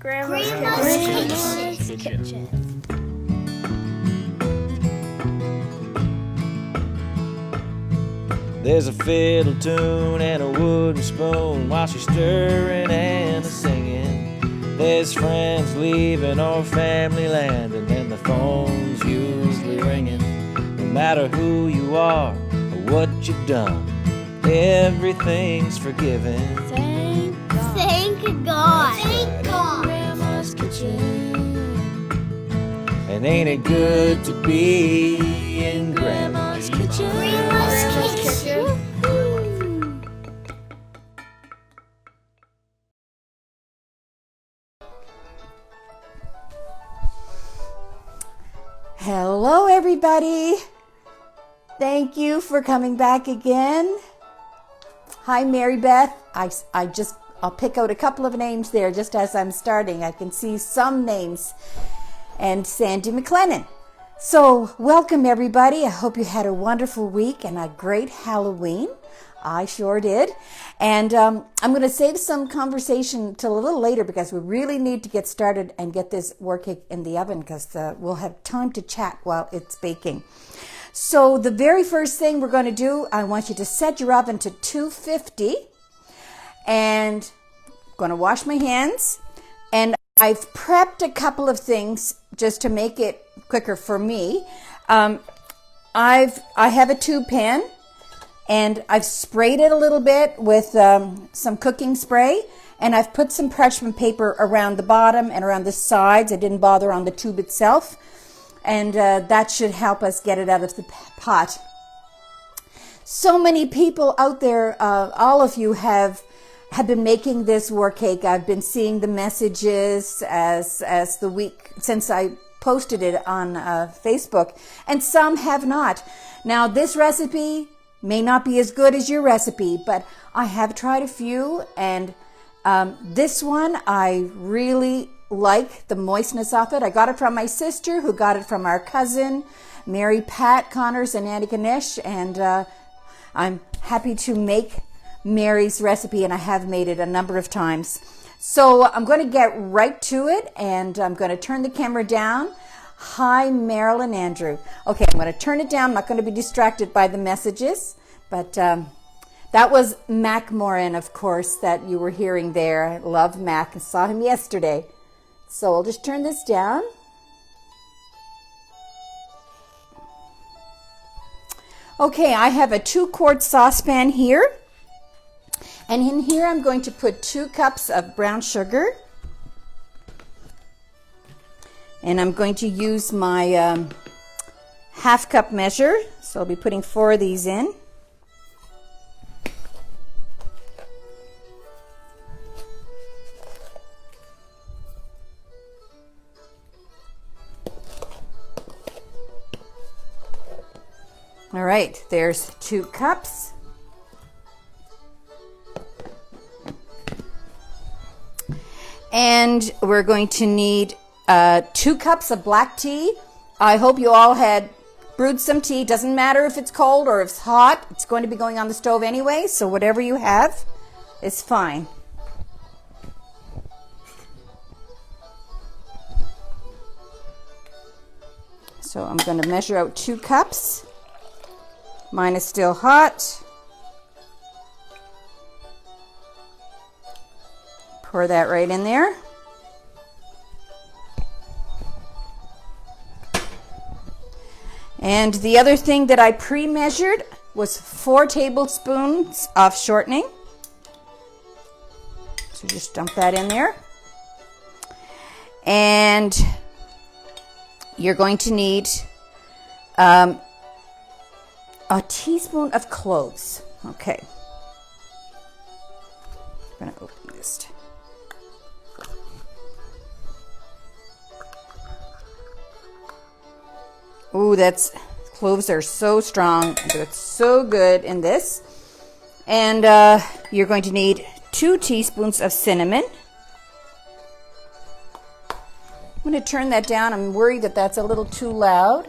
Grandma's Kitchen. There's a fiddle tune and a wooden spoon while she's stirring and singing. There's friends leaving or family land, and then the phone's usually ringing. No matter who you are or what you've done, everything's forgiven. Thank God. Thank God. Thank God. Grandma's Kitchen. And ain't it good to be in Grandma's Kitchen? Grandma's Kitchen. Hello, everybody. Thank you for coming back again. Hi, Mary Beth. I'll pick out a couple of names there just as I'm starting. I can see some names. And Sandy McLennan. So welcome, everybody. I hope you had a wonderful week and a great Halloween. I sure did. And I'm going to save some conversation till a little later because we really need to get started and get this work cake in the oven because we'll have time to chat while it's baking. So the very first thing we're going to do, I want you to set your oven to 250 and I'm going to wash my hands. And I've prepped a couple of things just to make it quicker for me. I have a tube pan. And I've sprayed it a little bit with some cooking spray, and I've put some parchment paper around the bottom and around the sides. I didn't bother on the tube itself, and that should help us get it out of the pot. So many people out there, all of you have been making this work cake. I've been seeing the messages as the week since I posted it on Facebook, and some have not. Now, this recipe may not be as good as your recipe, but I have tried a few, and this one I really like the moistness of it. I got it from my sister, who got it from our cousin, Mary Pat Connors and Annie Ganesh, and I'm happy to make Mary's recipe, and I have made it a number of times. So I'm going to get right to it, and I'm going to turn the camera down. Hi, Marilyn Andrew. Okay, I'm going to turn it down. I'm not going to be distracted by the messages, but that was Mac Moran, of course, that you were hearing there. I love Mac. I saw him yesterday. So I'll just turn this down. Okay, I have a 2-quart saucepan here. And in here I'm going to put 2 cups of brown sugar. And I'm going to use my half cup measure. So I'll be putting 4 of these in. All right, there's 2 cups. And we're going to need 2 cups of black tea. I hope you all had brewed some tea. Doesn't matter if it's cold or if it's hot. It's going to be going on the stove anyway, so whatever you have is fine. So I'm going to measure out 2 cups. Mine is still hot. Pour that right in there. And the other thing that I pre-measured was 4 tablespoons of shortening. So just dump that in there. And you're going to need a teaspoon of cloves. Okay. I'm going to open this. Ooh, cloves are so strong. It's so good in this. And you're going to need 2 teaspoons of cinnamon. I'm going to turn that down. I'm worried that that's a little too loud.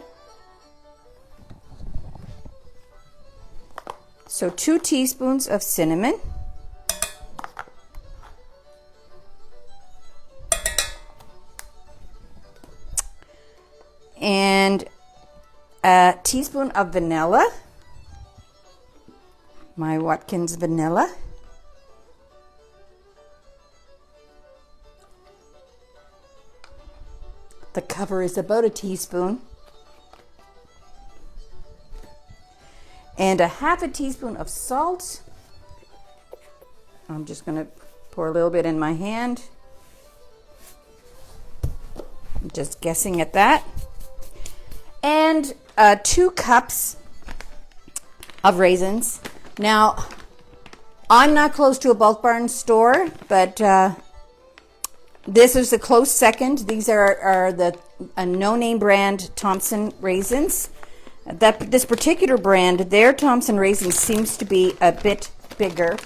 So 2 teaspoons of cinnamon. a teaspoon of vanilla, my Watkins vanilla. The cover is about a teaspoon. And a half a teaspoon of salt. I'm just going to pour a little bit in my hand. I'm just guessing at that. And 2 cups of raisins. Now, I'm not close to a Bulk Barn store, but this is a close second. These are a no-name brand Thompson raisins. This particular brand, their Thompson raisins seems to be a bit bigger.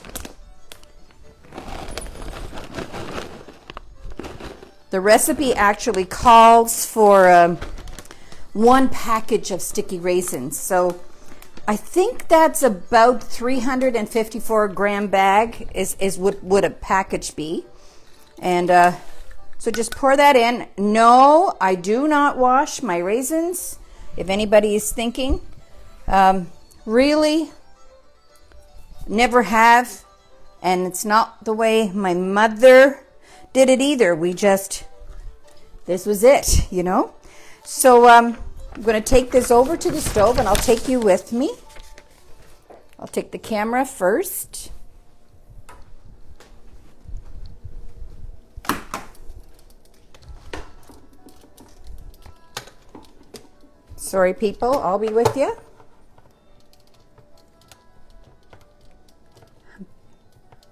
The recipe actually calls for 1 package of sticky raisins. So I think that's about 354 gram bag is what would a package be. And so just pour that in. No, I do not wash my raisins. If anybody is thinking, really never have, and it's not the way my mother did it either. This was it, you know. So I'm going to take this over to the stove, and I'll take you with me. I'll take the camera first. Sorry, people, I'll be with you.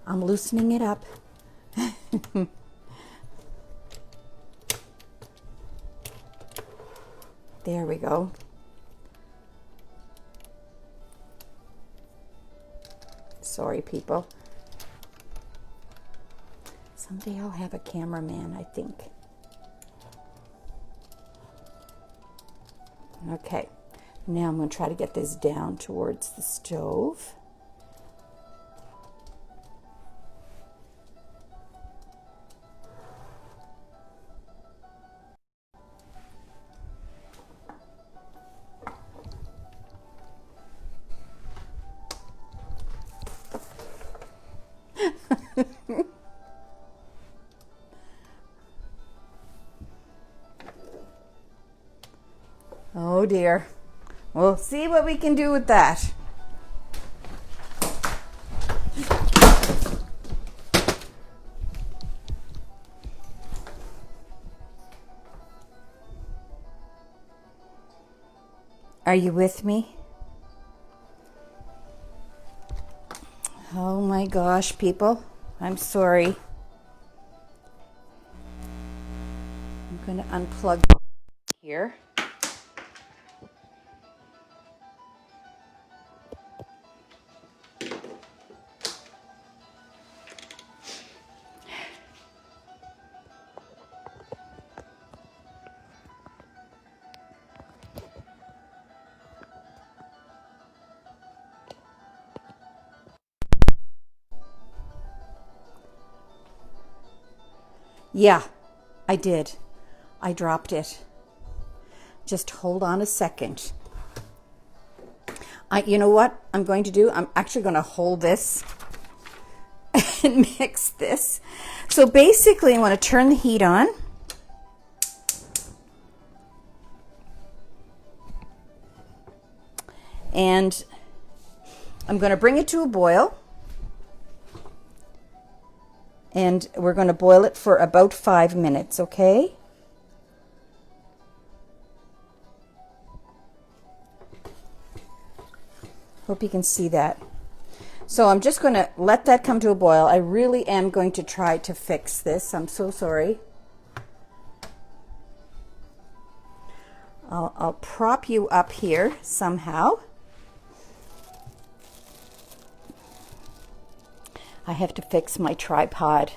I'm loosening it up. There we go. Sorry, people. Someday I'll have a cameraman, I think. Okay, now I'm going to try to get this down towards the stove. Oh dear. We'll see what we can do with that. Are you with me? Oh my gosh, people. I'm sorry. I'm going to unplug here. Yeah, I did. I dropped it. Just hold on a second. You know what I'm going to do? I'm actually going to hold this and mix this. So basically, I want to turn the heat on. And I'm going to bring it to a boil. And we're going to boil it for about 5 minutes, okay? Hope you can see that. So I'm just going to let that come to a boil. I really am going to try to fix this. I'm so sorry. I'll prop you up here somehow. I have to fix my tripod.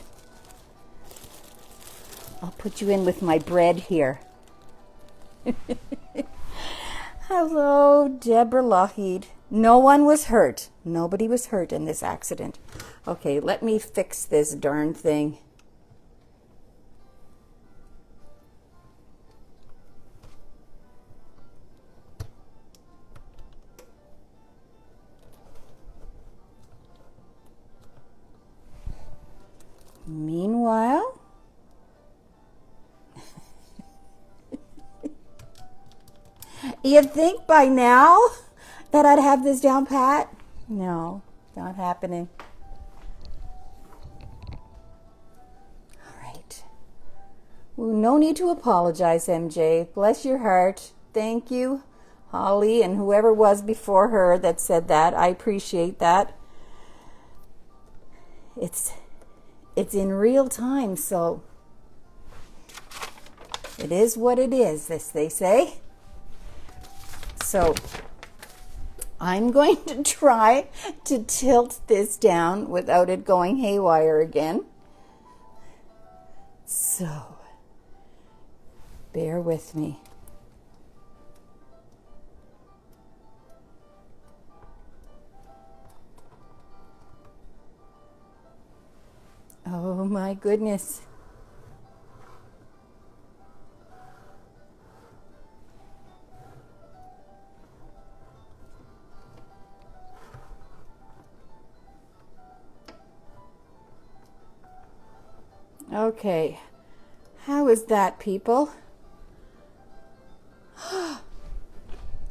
I'll put you in with my bread here. Hello, Deborah Lougheed. No one was hurt. Nobody was hurt in this accident. Okay, let me fix this darn thing. You think by now that I'd have this down pat? No, not happening. All right. Well, no need to apologize, MJ. Bless your heart. Thank you, Holly, and whoever was before her that said that. I appreciate that. It's in real time, so it is what it is, as they say. So I'm going to try to tilt this down without it going haywire again. So bear with me. Oh my goodness. Okay, how is that, people?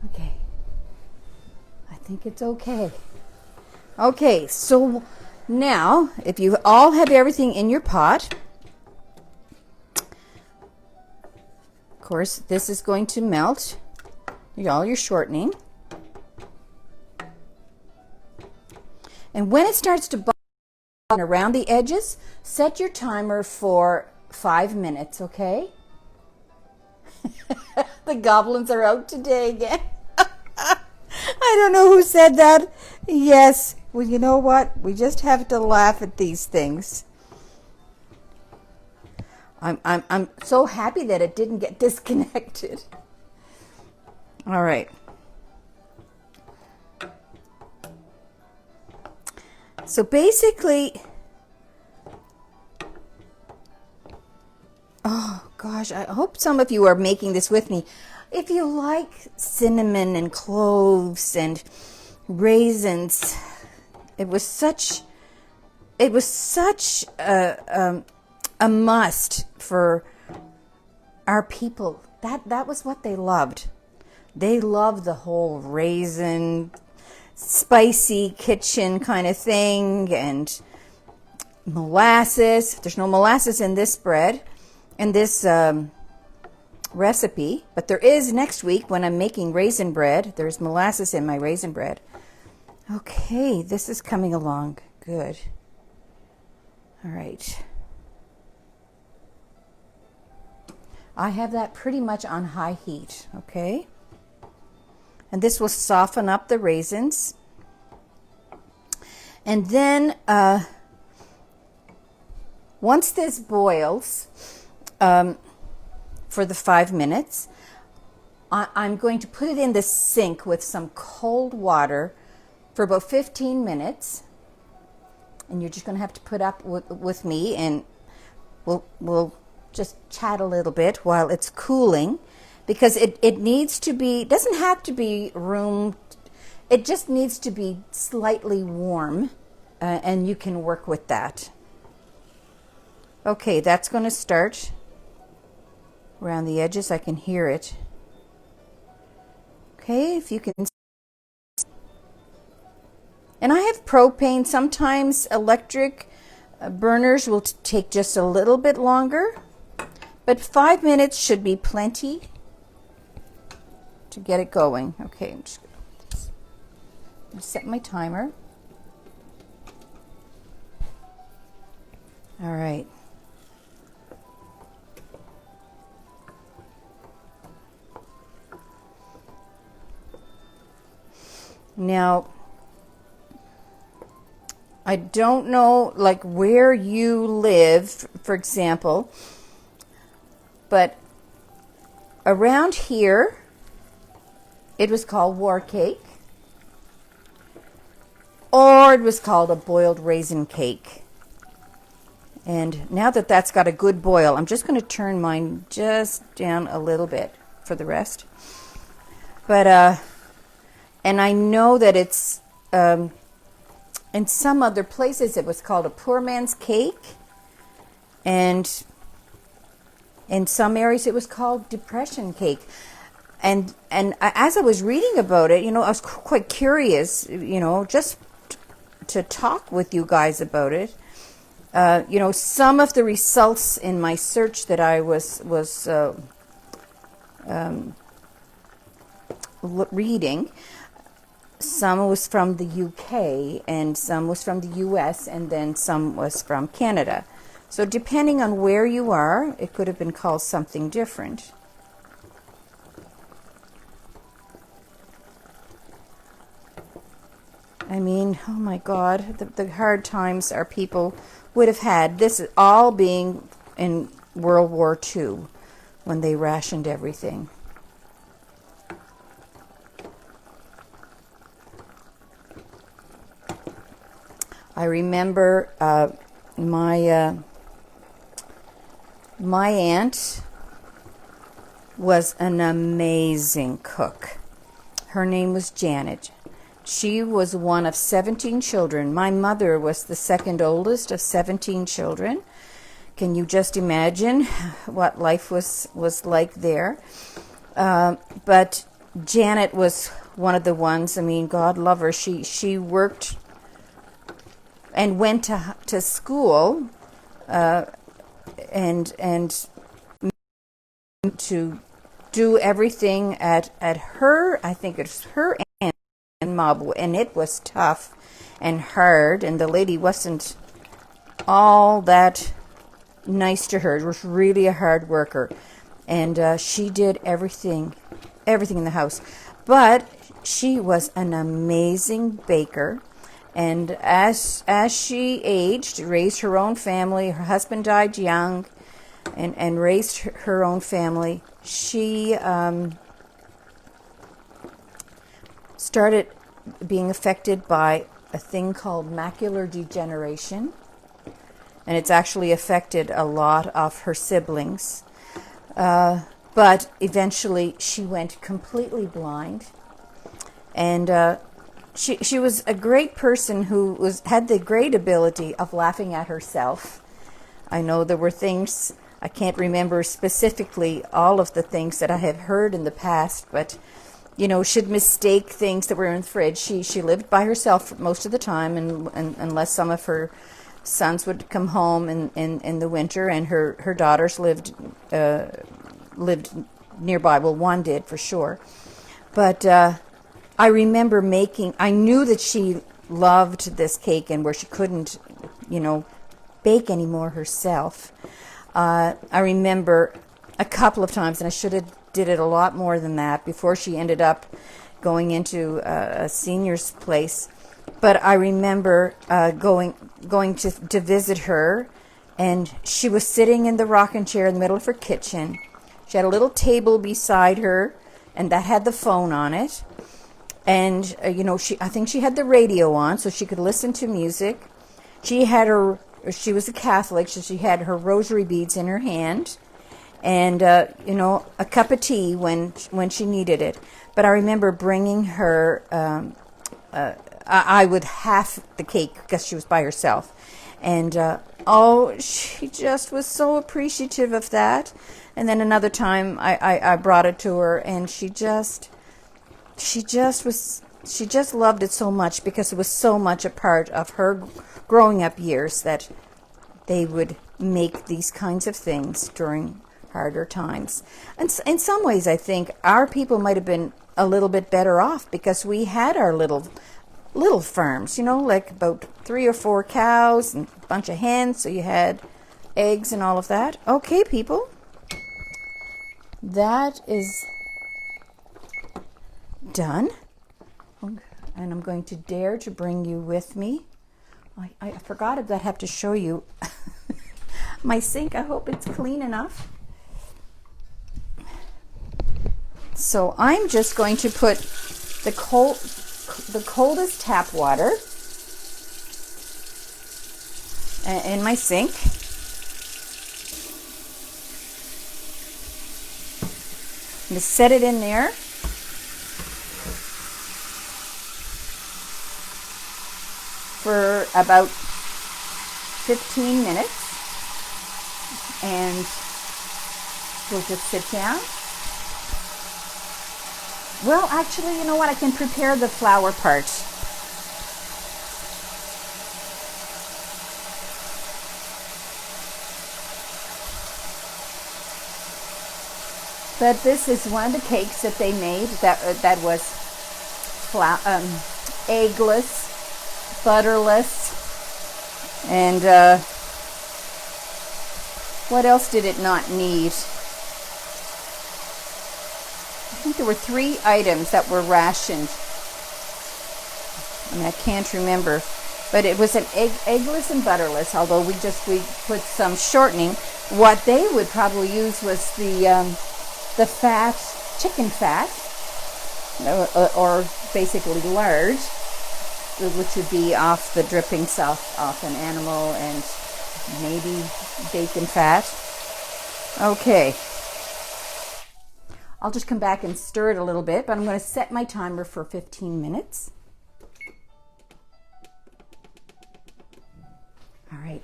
Okay, I think it's okay. Okay, so now, if you all have everything in your pot, of course, this is going to melt all your shortening. And when it starts to bubble around the edges, set your timer for 5 minutes, okay? The goblins are out today again. I don't know who said that. Yes. Well, you know what? We just have to laugh at these things. I'm so happy that it didn't get disconnected. All right. So basically, oh gosh, I hope some of you are making this with me. If you like cinnamon and cloves and raisins, it was such a must for our people. That was what they loved. They loved the whole raisin, spicy kitchen kind of thing, and molasses. There's no molasses in this bread, in this recipe, but there is next week when I'm making raisin bread. There's molasses in my raisin bread. Okay, this is coming along good. All right. I have that pretty much on high heat, okay? And this will soften up the raisins. And then once this boils for the 5 minutes, I'm going to put it in the sink with some cold water for about 15 minutes. And you're just going to have to put up with me, and we'll just chat a little bit while it's cooling, because it needs to be, doesn't have to be room, it just needs to be slightly warm, and you can work with that. Okay, that's going to start around the edges. I can hear it. Okay, if you can. And I have propane. Sometimes electric burners will take just a little bit longer, but 5 minutes should be plenty to get it going. Okay, I'm just going to set my timer. All right. Now, I don't know like where you live, for example, but around here it was called war cake, or it was called a boiled raisin cake. And now that that's got a good boil, I'm just going to turn mine just down a little bit for the rest. But and I know that it's in some other places it was called a poor man's cake, and in some areas it was called depression cake. as I was reading about it, I was quite curious, just to talk with you guys about it. Some of the results in my search that I was reading, some was from the UK and some was from the US and then some was from Canada. So depending on where you are, it could have been called something different. I mean, oh my God, the hard times our people would have had. This is all being in World War II when they rationed everything. I remember my aunt was an amazing cook. Her name was Janet. She was one of 17 children. My mother was the second oldest of 17 children. Can you just imagine what life was like there? But Janet was one of the ones, I mean, God love her. She worked and went to school and to do everything at her, I think it's her and mob, and it was tough and hard, and the lady wasn't all that nice to her. It was really a hard worker, and she did everything in the house. But she was an amazing baker, and as she aged, raised her own family. Her husband died young, and raised her own family. She started being affected by a thing called macular degeneration, and it's actually affected a lot of her siblings. But eventually she went completely blind, and she was a great person who had the great ability of laughing at herself. I know there were things, I can't remember specifically all of the things that I have heard in the past, but she'd mistake things that were in the fridge. She lived by herself most of the time, and unless some of her sons would come home in the winter, and her daughters lived nearby. Well, one did for sure. But I remember I knew that she loved this cake, and where she couldn't, bake anymore herself. I remember a couple of times, and I should have did it a lot more than that before she ended up going into a senior's place. But I remember going to visit her, and she was sitting in the rocking chair in the middle of her kitchen. She had a little table beside her, and that had the phone on it. And I think she had the radio on so she could listen to music. She was a Catholic, so she had her rosary beads in her hand, and a cup of tea when she needed it. But I remember bringing her. I would half the cake because she was by herself, and she just was so appreciative of that. And then another time I brought it to her, and she just loved it so much because it was so much a part of her growing up years that they would make these kinds of things during harder times. And in some ways, I think our people might have been a little bit better off because we had our little farms, like about 3 or 4 cows and a bunch of hens, so you had eggs and all of that. Okay, people, that is done. And I'm going to dare to bring you with me. I forgot that I have to show you my sink. I hope it's clean enough. So I'm just going to put the coldest tap water in my sink. I'm going to set it in there. For about 15 minutes, and we'll just sit down Well, actually, you know what? I can prepare the flour part. But this is one of the cakes that they made that was eggless, butterless, and what else did it not need? I think there were 3 items that were rationed. I mean, I can't remember, but it was an eggless and butterless. Although we put some shortening. What they would probably use was the fat, chicken fat, or basically lard, which would be off the drippings off an animal, and maybe bacon fat. Okay. I'll just come back and stir it a little bit, but I'm going to set my timer for 15 minutes. All right.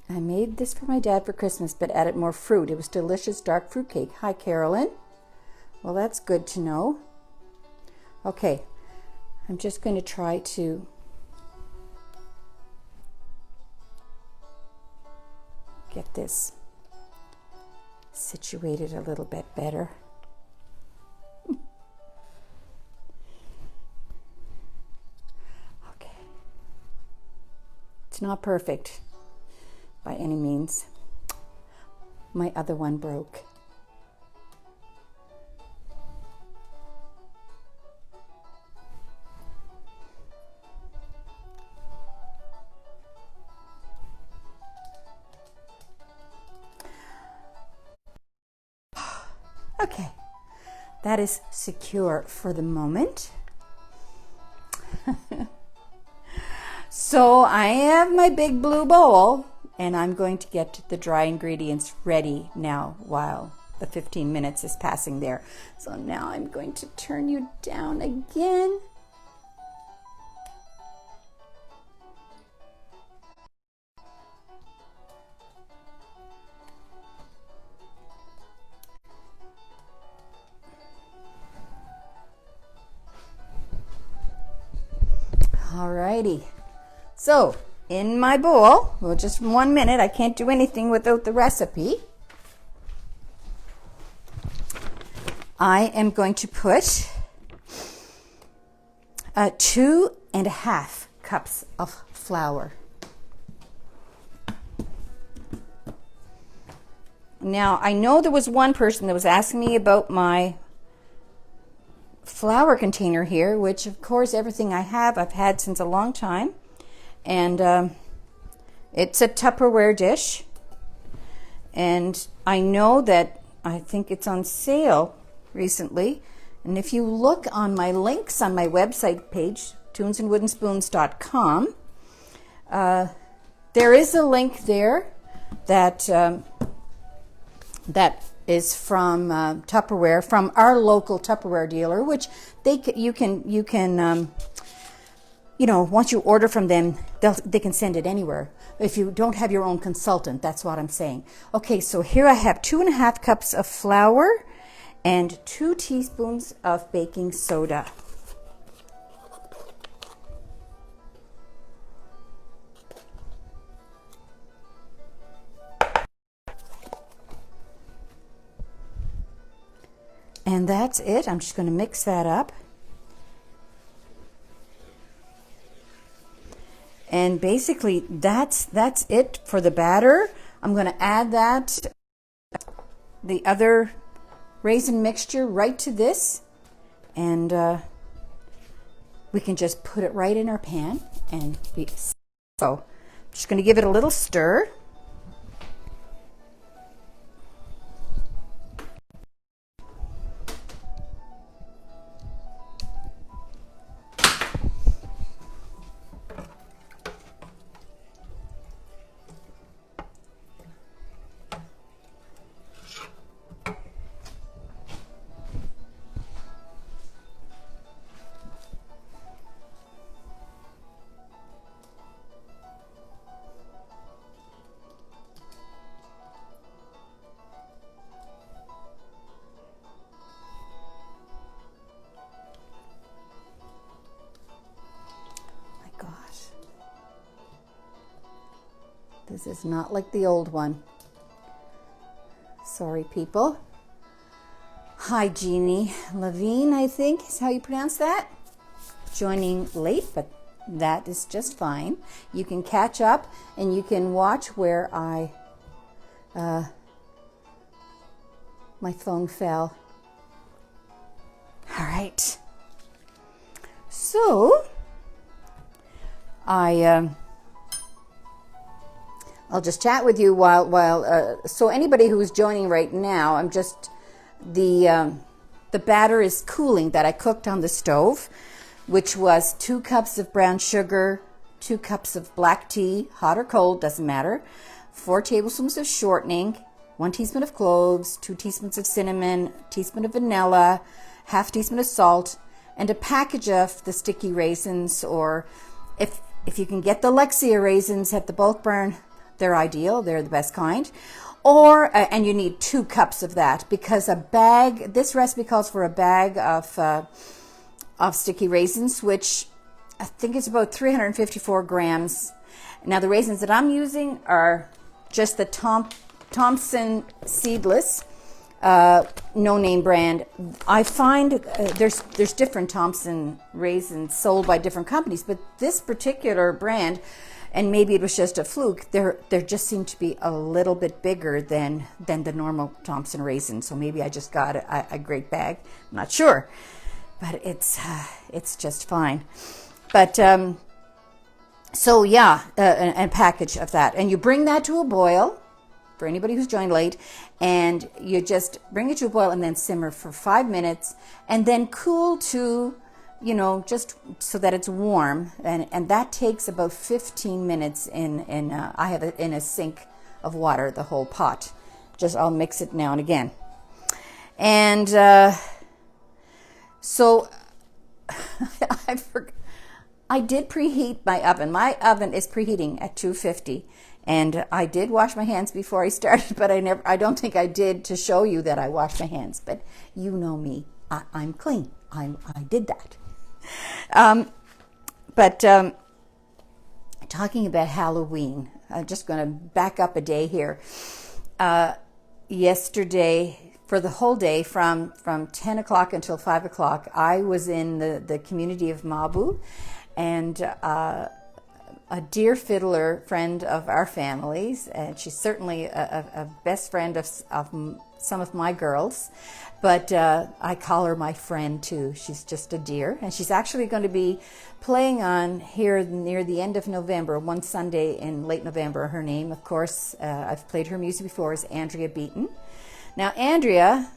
I made this for my dad for Christmas, but added more fruit. It was delicious dark fruit cake. Hi, Carolyn. Well, that's good to know. Okay, I'm just going to try to get this situated a little bit better. Okay. It's not perfect by any means. My other one broke. Okay, that is secure for the moment. So I have my big blue bowl, and I'm going to get the dry ingredients ready now while the 15 minutes is passing there. So now I'm going to turn you down again. Alrighty. So in my bowl, well, just 1 minute, I can't do anything without the recipe. I am going to put 2.5 cups of flour. Now, I know there was one person that was asking me about my flour container here, which of course everything I've had since a long time. And it's a Tupperware dish, and I know that I think it's on sale recently. And if you look on my links on my website page, toonsandwoodenspoons.com, there is a link there that that is from Tupperware, from our local Tupperware dealer, which you can you know, once you order from them, they can send it anywhere. If you don't have your own consultant, that's what I'm saying. Okay, so here I have 2.5 cups of flour and 2 teaspoons of baking soda. And that's it. I'm just going to mix that up. And basically, that's it for the batter. I'm going to add the other raisin mixture right to this, and we can just put it right in our pan and be. So, I'm just going to give it a little stir. This is not like the old one. Sorry, people. Hi, Jeannie Levine, I think is how you pronounce that. Joining late, but that is just fine. You can catch up and you can watch where my phone fell. All right. So I'll just chat with you while so anybody who's joining right now, I'm just the batter is cooling that I cooked on the stove, which was 2 cups of brown sugar, 2 cups of black tea, hot or cold, doesn't matter, 4 tablespoons of shortening, 1 teaspoon of cloves, 2 teaspoons of cinnamon, a teaspoon of vanilla, half teaspoon of salt, and a package of the sticky raisins, or if you can get the Lexia raisins at the bulk barn, they're ideal, they're the best kind. Or, and you need 2 cups of that, because a bag, this recipe calls for a bag of sticky raisins, which I think is about 354 grams. Now the raisins that I'm using are just the Thompson seedless, no name brand. I find there's different Thompson raisins sold by different companies, but this particular brand, and maybe it was just a fluke, there just seemed to be a little bit bigger than the normal Thompson raisins. So maybe I just got a great bag. I'm not sure, but it's just fine. But so yeah, a package of that, and you bring that to a boil. For anybody who's joined late, and you just bring it to a boil and then simmer for 5 minutes, and then cool to, just so that it's warm, and that takes about 15 minutes in I have it in a sink of water, the whole pot. Just I'll mix it now and again, and so I did preheat my oven. My oven is preheating at 250. And I did wash my hands before I started, but I don't think I did to show you that I washed my hands. But you know me, I'm clean. I did that. Talking about Halloween, I'm just going to back up a day here. Yesterday, for the whole day, from 10 o'clock until 5 o'clock, I was in the community of Mabu, and a dear fiddler friend of our families, and she's certainly a best friend of some of my girls, but I call her my friend too. She's just a dear, and she's actually going to be playing on here near the end of November, one Sunday in late November. Her name, of course, I've played her music before, is Andrea Beaton. Now Andrea,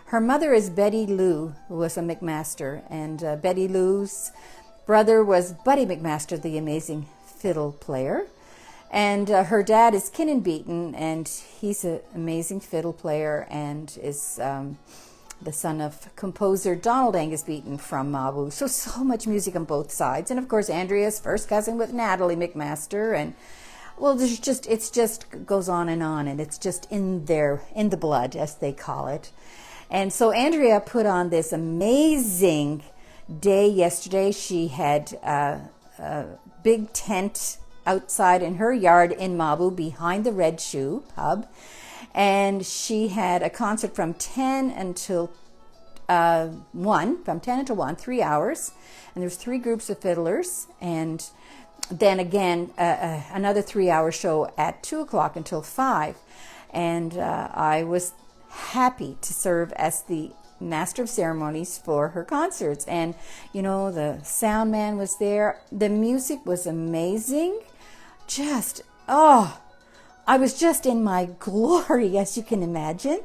her mother is Betty Lou, who was a McMaster, and Betty Lou's brother was Buddy McMaster, the amazing fiddle player, and her dad is Kinnan Beaton, and he's an amazing fiddle player and is the son of composer Donald Angus Beaton from Mabu. So much music on both sides, and of course Andrea's first cousin with Natalie McMaster, and well, it just goes on, and it's just in the blood, as they call it. And so Andrea put on this amazing day yesterday. She had a big tent outside in her yard in Mabu behind the Red Shoe pub, and she had a concert from 10 until 1, 3 hours, and there's 3 groups of fiddlers, and then again another 3-hour show at 2 o'clock until 5, and I was happy to serve as the master of ceremonies for her concerts. And the sound man was there. The music was amazing. I was just in my glory, as you can imagine,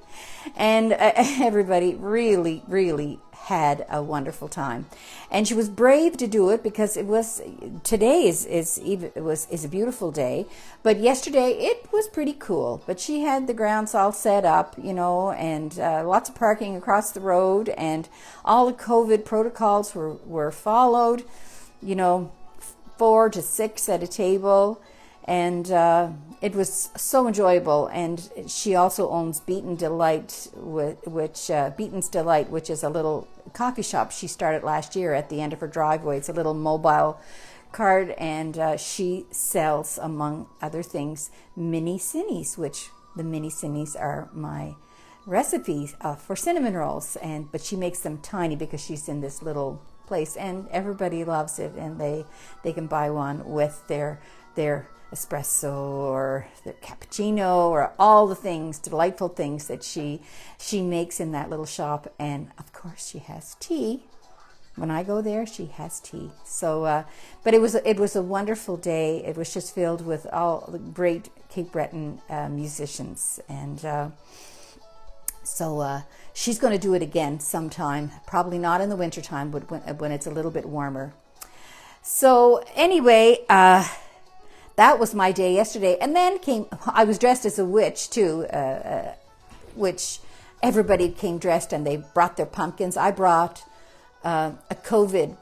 and everybody really had a wonderful time. And she was brave to do it, because today is a beautiful day, but yesterday it was pretty cool. But she had the grounds all set up, and lots of parking across the road, and all the COVID protocols were followed, 4 to 6 at a table. And it was so enjoyable. And she also owns Beaton's Delight, which is a little coffee shop she started last year at the end of her driveway. It's a little mobile card, and she sells, among other things, mini cinnies, which the mini cinnies are my recipes for cinnamon rolls, but she makes them tiny because she's in this little place, and everybody loves it, and they can buy one with their espresso or their cappuccino or all the things, delightful things that she makes in that little shop. And of course she has tea. When I go there, she has tea. So, but it was a wonderful day. It was just filled with all the great Cape Breton musicians, and so she's going to do it again sometime. Probably not in the wintertime, but when it's a little bit warmer. So anyway, that was my day yesterday, and then I was dressed as a witch too, which everybody came dressed, and they brought their pumpkins. I brought a COVID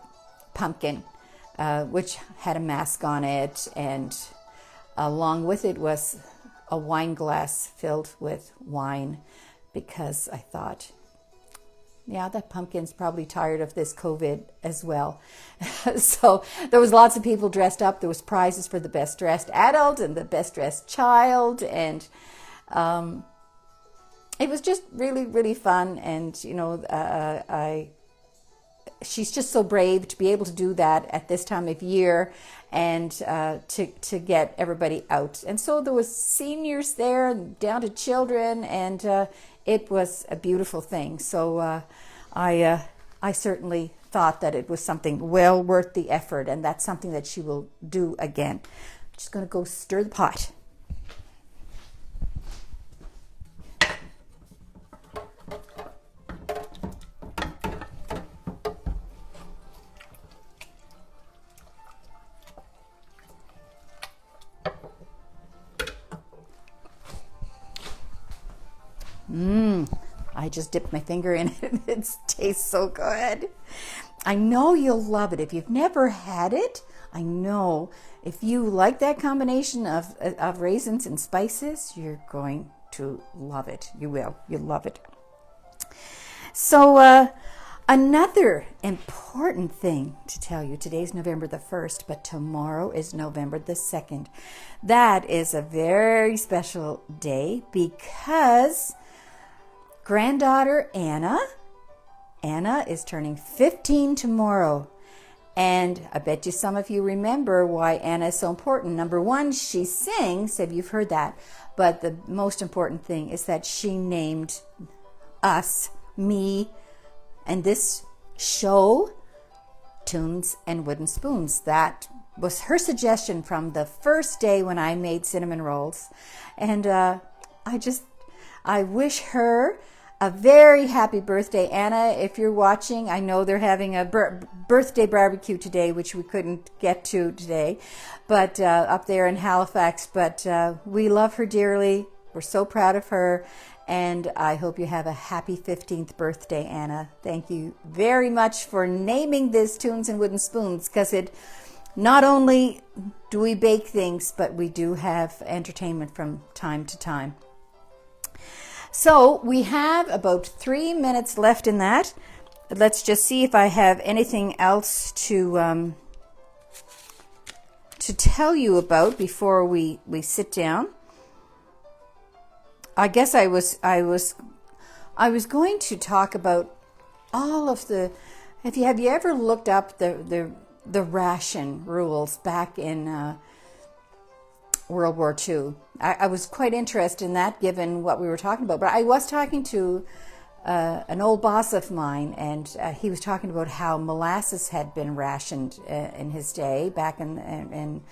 pumpkin, which had a mask on it, and along with it was a wine glass filled with wine, because I thought, yeah, that pumpkin's probably tired of this COVID as well. So there was lots of people dressed up. There was prizes for the best dressed adult and the best dressed child, and it was just really, really fun. And she's just so brave to be able to do that at this time of year, and to get everybody out. And so there was seniors there, down to children, and it was a beautiful thing. So I certainly thought that it was something well worth the effort, and that's something that she will do again. I'm just going to go stir the pot. I just dipped my finger in it. It tastes so good. I know you'll love it. If you've never had it, I know if you like that combination of raisins and spices, you're going to love it. You will. You'll love it. So another important thing to tell you, today's November the 1st, but tomorrow is November the 2nd. That is a very special day because granddaughter Anna is turning 15 tomorrow. And I bet you some of you remember why Anna is so important. Number one, she sings, if you've heard that. But the most important thing is that she named us, me, and this show, Tunes and Wooden Spoons. That was her suggestion from the first day when I made cinnamon rolls. And I wish her a very happy birthday, Anna. If you're watching, I know they're having a birthday barbecue today, which we couldn't get to today, but up there in Halifax. But we love her dearly. We're so proud of her, and I hope you have a happy 15th birthday, Anna. Thank you very much for naming this Tunes and Wooden Spoons, because it not only do we bake things, but we do have entertainment from time to time. So we have about 3 minutes left in that. Let's just see if I have anything else to tell you about before we sit down. I guess I was going to talk about all of the. Have you ever looked up the ration rules back in World War II? I was quite interested in that, given what we were talking about. But I was talking to an old boss of mine, and he was talking about how molasses had been rationed in his day, back in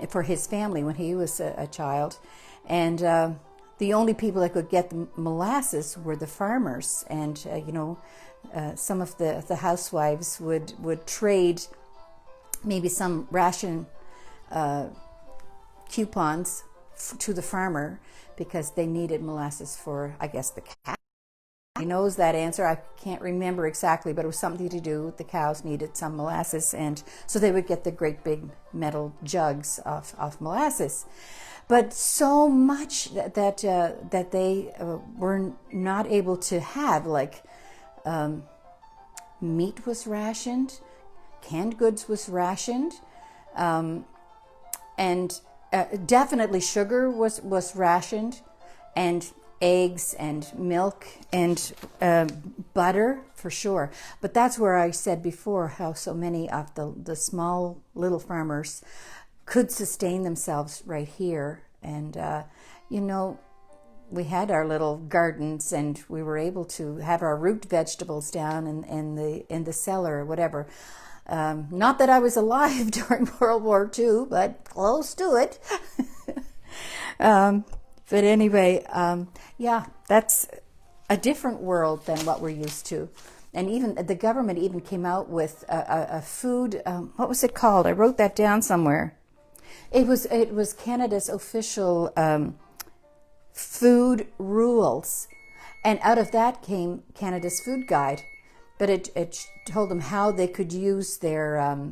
for his family when he was a child. And the only people that could get the molasses were the farmers. And, some of the housewives would trade maybe some ration coupons to the farmer because they needed molasses for, I guess, the cow. He knows that answer. I can't remember exactly, but it was something to do with the cows needed some molasses, and so they would get the great big metal jugs of molasses. But so much that they were not able to have, like meat was rationed, canned goods was rationed, And definitely sugar was rationed, and eggs and milk and butter for sure. But that's where I said before how so many of the small little farmers could sustain themselves right here. And we had our little gardens, and we were able to have our root vegetables down in the cellar or whatever. Not that I was alive during World War II, but close to it. But anyway, that's a different world than what we're used to. And even the government even came out with a food, what was it called? I wrote that down somewhere. It was Canada's official food rules. And out of that came Canada's food guide. But it told them how they could use their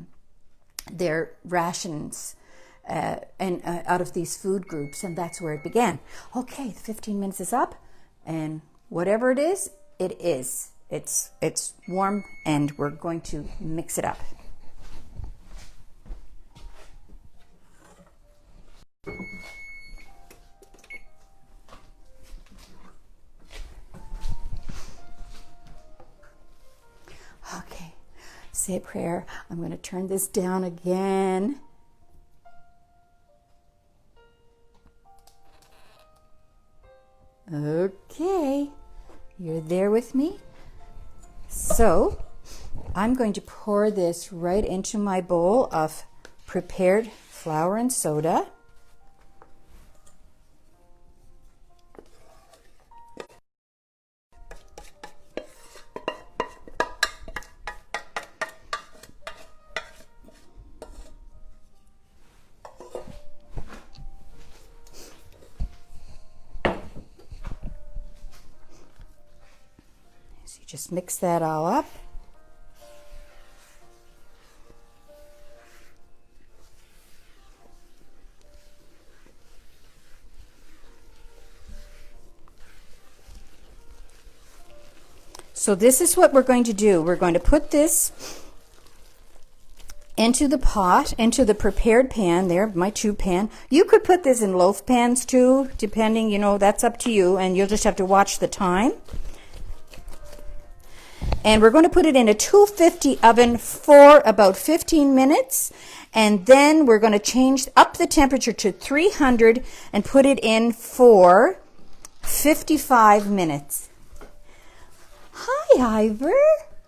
rations and out of these food groups, and that's where it began. Okay, 15 minutes is up, and whatever it is, it is. It's warm, and we're going to mix it up. Okay, say a prayer. I'm going to turn this down again. Okay, you're there with me? So, I'm going to pour this right into my bowl of prepared flour and soda. So you just mix that all up. So this is what we're going to do. We're going to put this into the pot, into the prepared pan there, my tube pan. You could put this in loaf pans too, depending, that's up to you, and you'll just have to watch the time. And we're going to put it in a 250 oven for about 15 minutes. And then we're going to change up the temperature to 300 and put it in for 55 minutes. Hi, Ivor.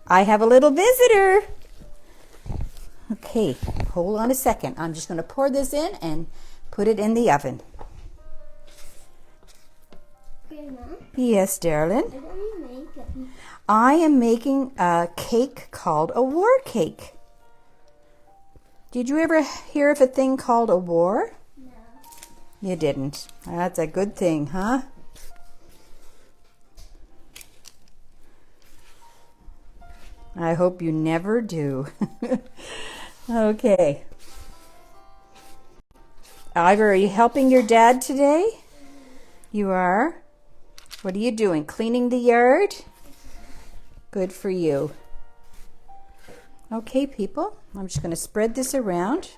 I have a little visitor. Okay, hold on a second. I'm just going to pour this in and put it in the oven. Grandma, Yes, darling. what are you making? I am making a cake called a war cake. Did you ever hear of a thing called a war? No. You didn't. That's a good thing, huh? I hope you never do. Okay. Ivor, are you helping your dad today? You are? What are you doing? Cleaning the yard? Good for you. Okay, people, I'm just going to spread this around.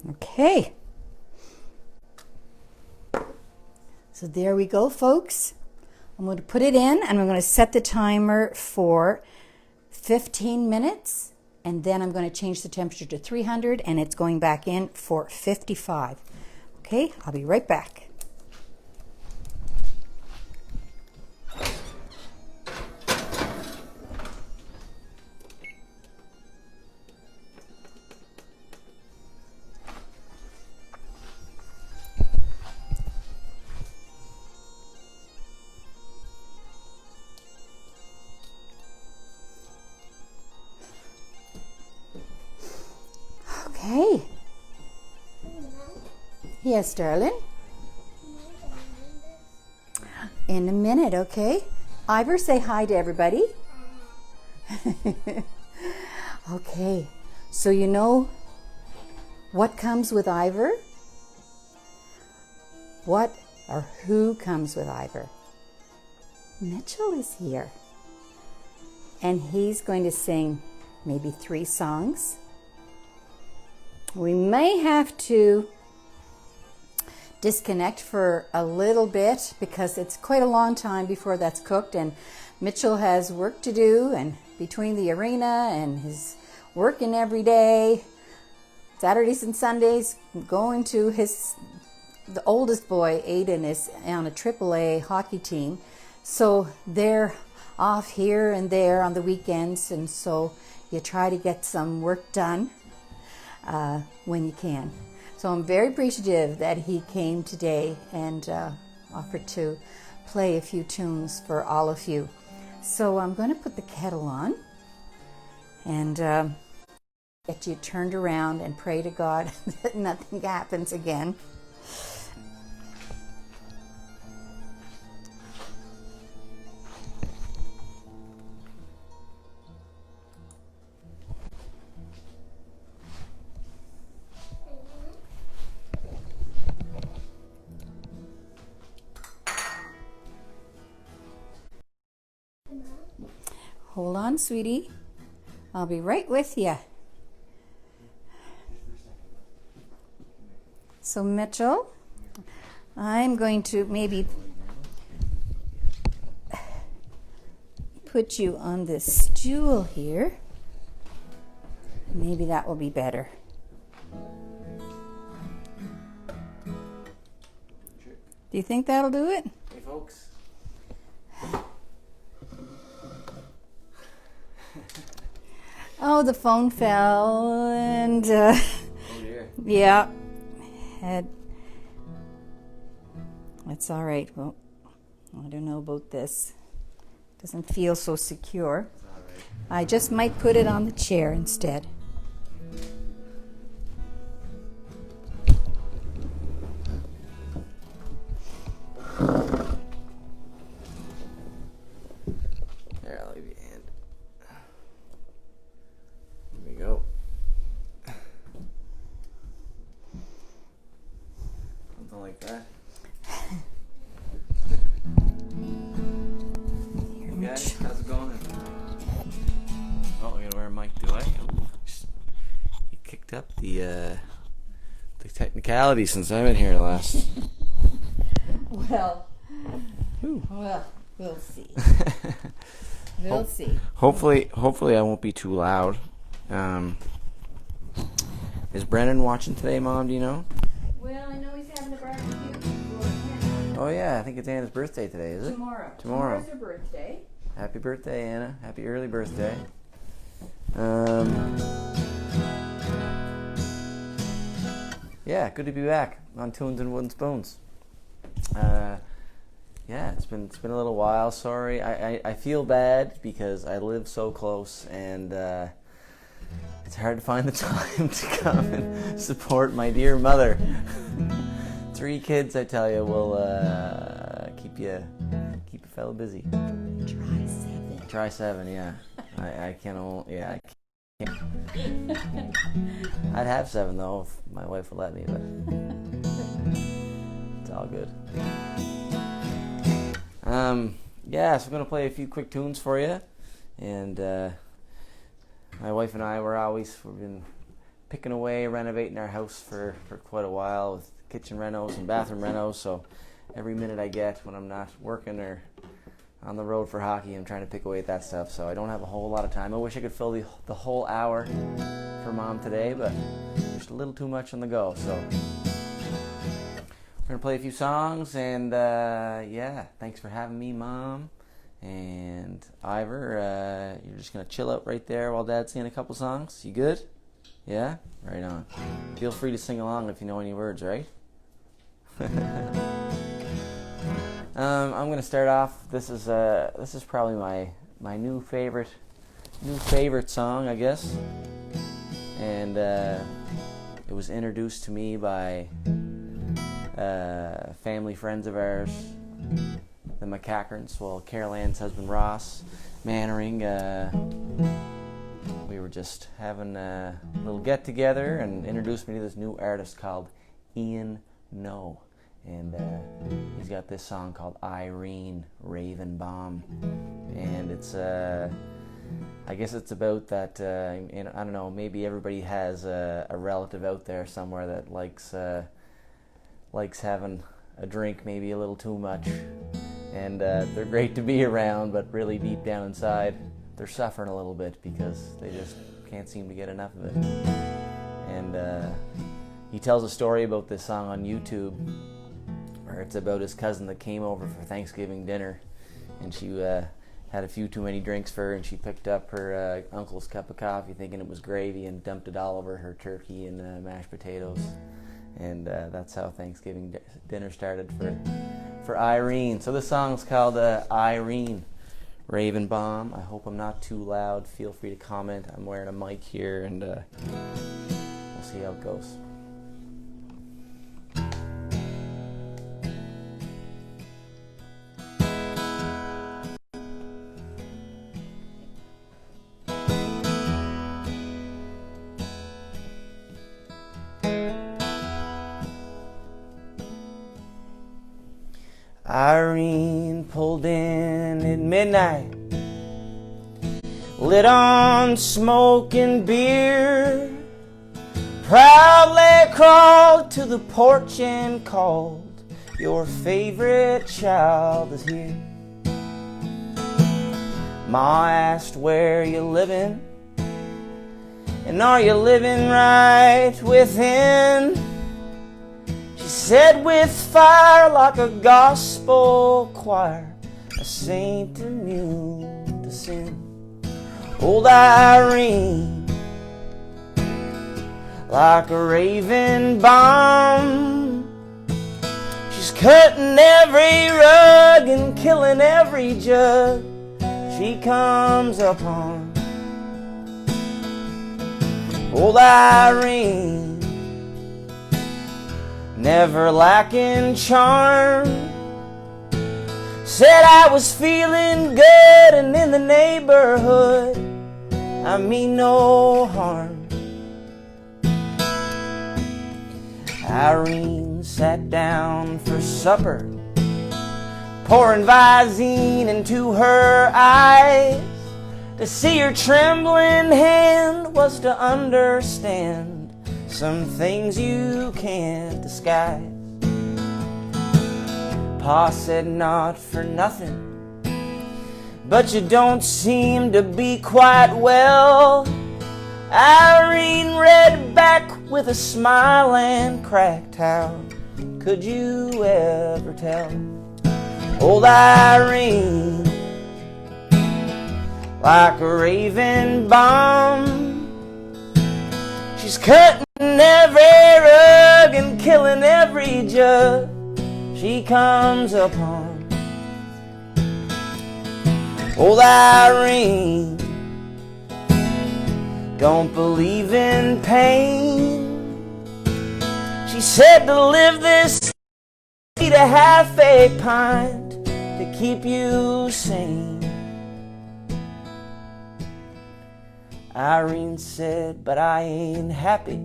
Okay. So there we go, folks. I'm going to put it in, and I'm going to set the timer for 15 minutes, and then I'm going to change the temperature to 300, and it's going back in for 55. Okay, I'll be right back. Okay. Yes, darling. In a minute, okay? Ivor, say hi to everybody. Okay, so you know what comes with Ivor? What or who comes with Ivor? Mitchell is here. And he's going to sing maybe 3 songs. We may have to disconnect for a little bit because it's quite a long time before that's cooked, and Mitchell has work to do, and between the arena and his working every day, Saturdays and Sundays, going to the oldest boy, Aiden, is on a AAA hockey team, so they're off here and there on the weekends, and so you try to get some work done when you can. So I'm very appreciative that he came today and offered to play a few tunes for all of you. So I'm going to put the kettle on and get you turned around and pray to God that nothing happens again. Hold on, sweetie. I'll be right with you. So, Mitchell, I'm going to maybe put you on this stool here. Maybe that will be better. Do you think that'll do it? Hey, folks. Oh, the phone fell, and Oh dear. yeah, that's all right. Well, I don't know about this. Doesn't feel so secure. It's all right. I just might put it on the chair instead. There, I'll give you a hand. There we go. Something like that. Here, Hey guys, Mitch. how's it going? Oh, I gotta wear a mic, do I? Oh, you kicked up the technicality since I've been here last. Well, Ooh. well, we'll see. We'll see. Hopefully I won't be too loud. Is Brennan watching today, Mom? Do you know? Well, I know he's having a barbecue Oh yeah, I think it's Anna's birthday today, is it? tomorrow. Tomorrow. Tomorrow's her birthday. Happy birthday, Anna. Happy early birthday. Yeah, good to be back on Tunes and Wooden Spoons. Yeah, it's been a little while. Sorry, I feel bad because I live so close, and it's hard to find the time to come and support my dear mother. 3 kids, I tell you, will keep a fellow busy. Try 7, yeah. I can't. I can't. I'd have 7 though if my wife would let me, but it's all good. Yeah, so I'm gonna play a few quick tunes for you, and my wife and I we've been picking away, renovating our house for quite a while with kitchen renos and bathroom renos. So every minute I get when I'm not working or on the road for hockey, I'm trying to pick away at that stuff. So I don't have a whole lot of time. I wish I could fill the whole hour for Mom today, but just a little too much on the go. So we're gonna play a few songs, and yeah, thanks for having me, Mom. And Ivor, you're just gonna chill out right there while Dad's singing a couple songs. You good? Yeah? Right on. Feel free to sing along if you know any words, right? I'm gonna start off. This is probably my new favorite song, I guess. And it was introduced to me by family friends of ours the McCackerns. Well, Carol Ann's husband Ross Mannering, we were just having a little get together and introduced me to this new artist called Ian No. And he's got this song called Irene Raven Bomb. And it's, I guess it's about that, I don't know, maybe everybody has a relative out there somewhere that likes having a drink maybe a little too much. And they're great to be around, but really deep down inside, they're suffering a little bit because they just can't seem to get enough of it. And he tells a story about this song on YouTube, where it's about his cousin that came over for Thanksgiving dinner, and she had a few too many drinks for her, and she picked up her uncle's cup of coffee thinking it was gravy and dumped it all over her turkey and mashed potatoes. And that's how Thanksgiving dinner started for Irene. So this song's called Irene Raven Bomb. I hope I'm not too loud. Feel free to comment. I'm wearing a mic here, and we'll see how it goes. Irene pulled in at midnight, lit on smoke and beer, proudly crawled to the porch and called, "Your favorite child is here." Ma asked, "Where you living? And are you living right within?" She said, "With fire like a gospel choir, a saint immune to sin." Old Irene, like a raven bomb, she's cutting every rug and killing every jug she comes upon. Old Irene, never lacking charm, said I was feeling good and in the neighborhood I mean no harm. Irene sat down for supper, pouring Visine into her eyes. To see her trembling hand was to understand some things you can't disguise. Pa said, "Not for nothing, but you don't seem to be quite well." Irene read back with a smile and cracked, "How could you ever tell?" Old Irene, like a raven bomb, she's cutting every rug and killing every jug she comes upon. Old Irene don't believe in pain. She said to live this, need a half a pint to keep you sane. Irene said, "But I ain't happy.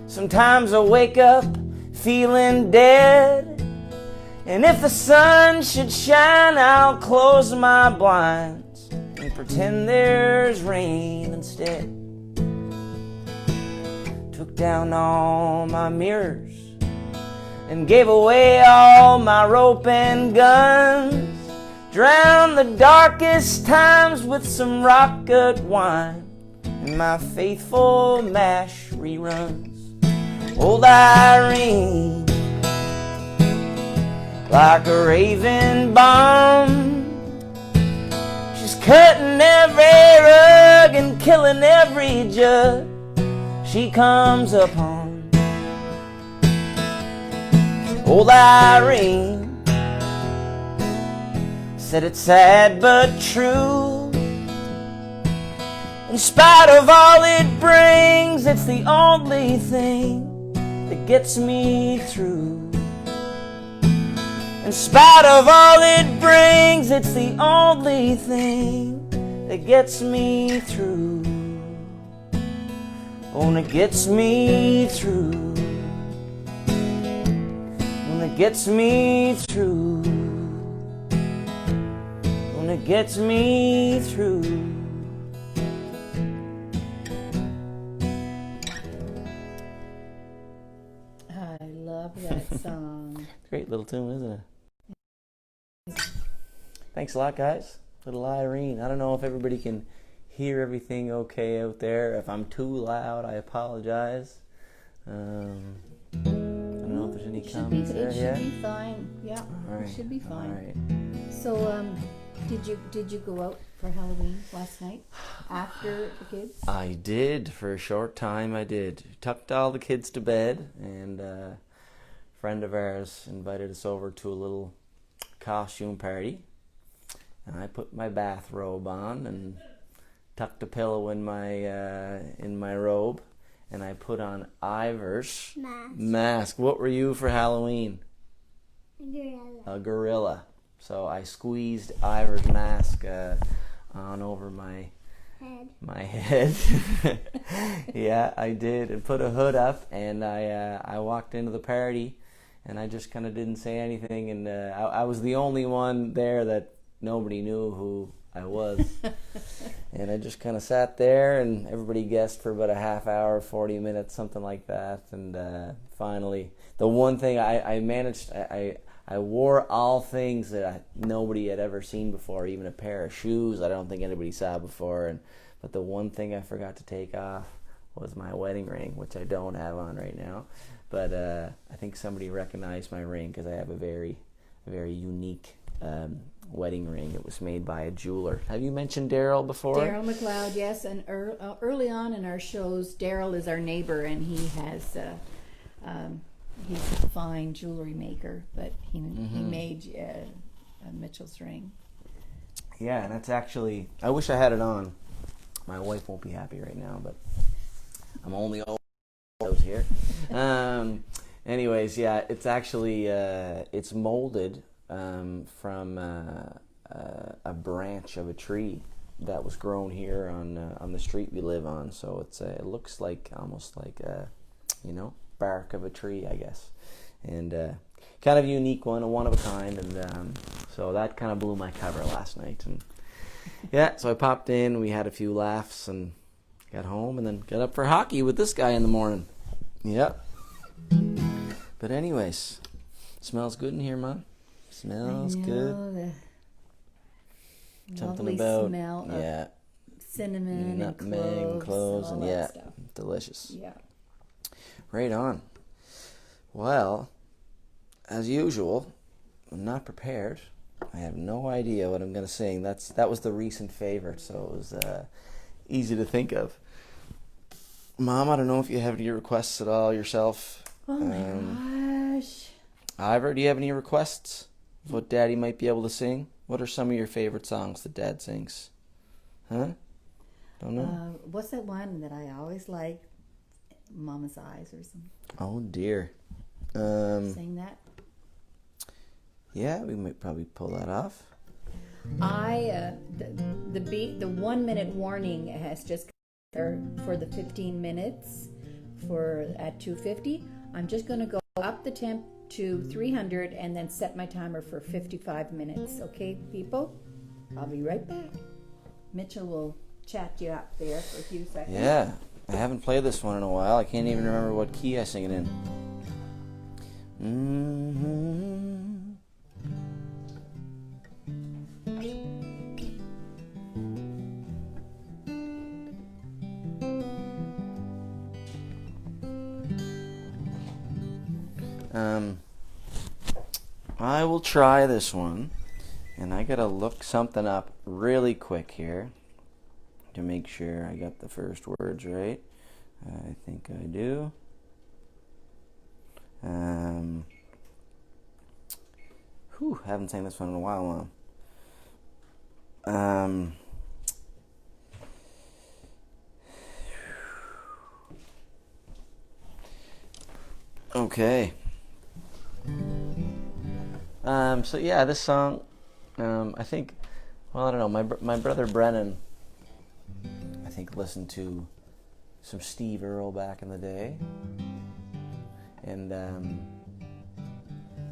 Sometimes I wake up feeling dead, and if the sun should shine, I'll close my blinds and pretend there's rain instead." Took down all my mirrors and gave away all my rope and guns, drowned the darkest times with some rocket wine and my faithful MASH reruns. Old Irene, like a raven bomb, she's cutting every rug and killing every jug she comes upon. Old Irene said it's sad but true, in spite of all it brings, it's the only thing that gets me through. And In spite of all it brings, it's the only thing that gets me through. Oh, it gets me through. When it gets me through. When it gets me through. I love that song. Great little tune, isn't it? Thanks a lot, guys. Little Irene. I don't know if everybody can hear everything okay out there. If I'm too loud, I apologize. I don't know if there's any comments there. It should be fine. Yeah, Right. it should be fine. All right. So, did you go out for Halloween last night after the kids? I did. For a short time, I did. Tucked all the kids to bed, and a friend of ours invited us over to a little costume party. And I put my bathrobe on and tucked a pillow in my robe, and I put on Ivor's mask. What were you for Halloween? A gorilla. A gorilla. So I squeezed Ivor's mask on over my head. Yeah, I did, and put a hood up, and I walked into the party, and I just kind of didn't say anything, and I was the only one there that nobody knew who I was. And I just kind of sat there, and everybody guessed for about a half hour, 40 minutes, something like that. And finally, the one thing I managed, I wore all things that nobody had ever seen before, even a pair of shoes I don't think anybody saw before. But the one thing I forgot to take off was my wedding ring, which I don't have on right now. But I think somebody recognized my ring because I have a very, very unique wedding ring. It was made by a jeweler. Have you mentioned Daryl before? Daryl McLeod, yes. And early on in our shows, Daryl is our neighbor, and he has he's a fine jewelry maker, but he made Mitchell's ring. Yeah, and that's actually, I wish I had it on. My wife won't be happy right now, but I'm only old here. Anyways, yeah, it's actually it's molded from a branch of a tree that was grown here on the street we live on. So it looks like almost like bark of a tree, I guess, and kind of a unique one, a one of a kind, and so that kind of blew my cover last night. And yeah, so I popped in, we had a few laughs, and got home, and then got up for hockey with this guy in the morning. Yep. But anyways, smells good in here, Mom. Smells good. Something about smell yeah, of cinnamon nutmeg and cloves, and all yeah, that stuff. delicious. Yeah. Right on. Well, as usual, I'm not prepared. I have no idea what I'm going to sing. That was the recent favorite, so it was easy to think of. Mom, I don't know if you have any requests at all yourself. Oh my gosh. Ivor, do you have any requests of what Daddy might be able to sing? What are some of your favorite songs that Dad sings? Huh? Don't know. What's that one that I always like? Mama's Eyes or something. Oh dear. Sing that. Yeah, we might probably pull that off. The 1 minute warning has just for the 15 minutes at 250. I'm just going to go up the temp to 300 and then set my timer for 55 minutes. Okay, people? I'll be right back. Mitchell will chat you up there for a few seconds. Yeah, I haven't played this one in a while. I can't even remember what key I sing it in. I will try this one, and I gotta look something up really quick here to make sure I got the first words right. I think I do. Haven't sang this one in a while, Mom. Okay. So yeah, this song, I think, well, I don't know. My brother Brennan, I think, listened to some Steve Earle back in the day, and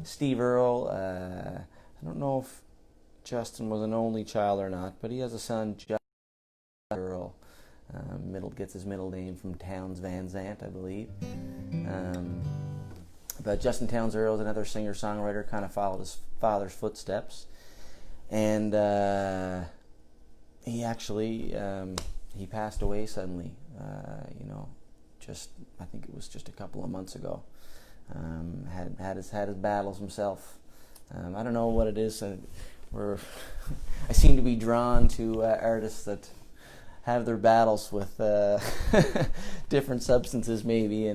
Steve Earle. I don't know if Justin was an only child or not, but he has a son, Justin Earle. Gets his middle name from Towns Van Zandt, I believe. But Justin Towns Earle is another singer-songwriter, kind of followed his father's footsteps. And he actually, he passed away suddenly, I think it was just a couple of months ago. Had his battles himself. I don't know what it is. I seem to be drawn to artists that have their battles with different substances, maybe,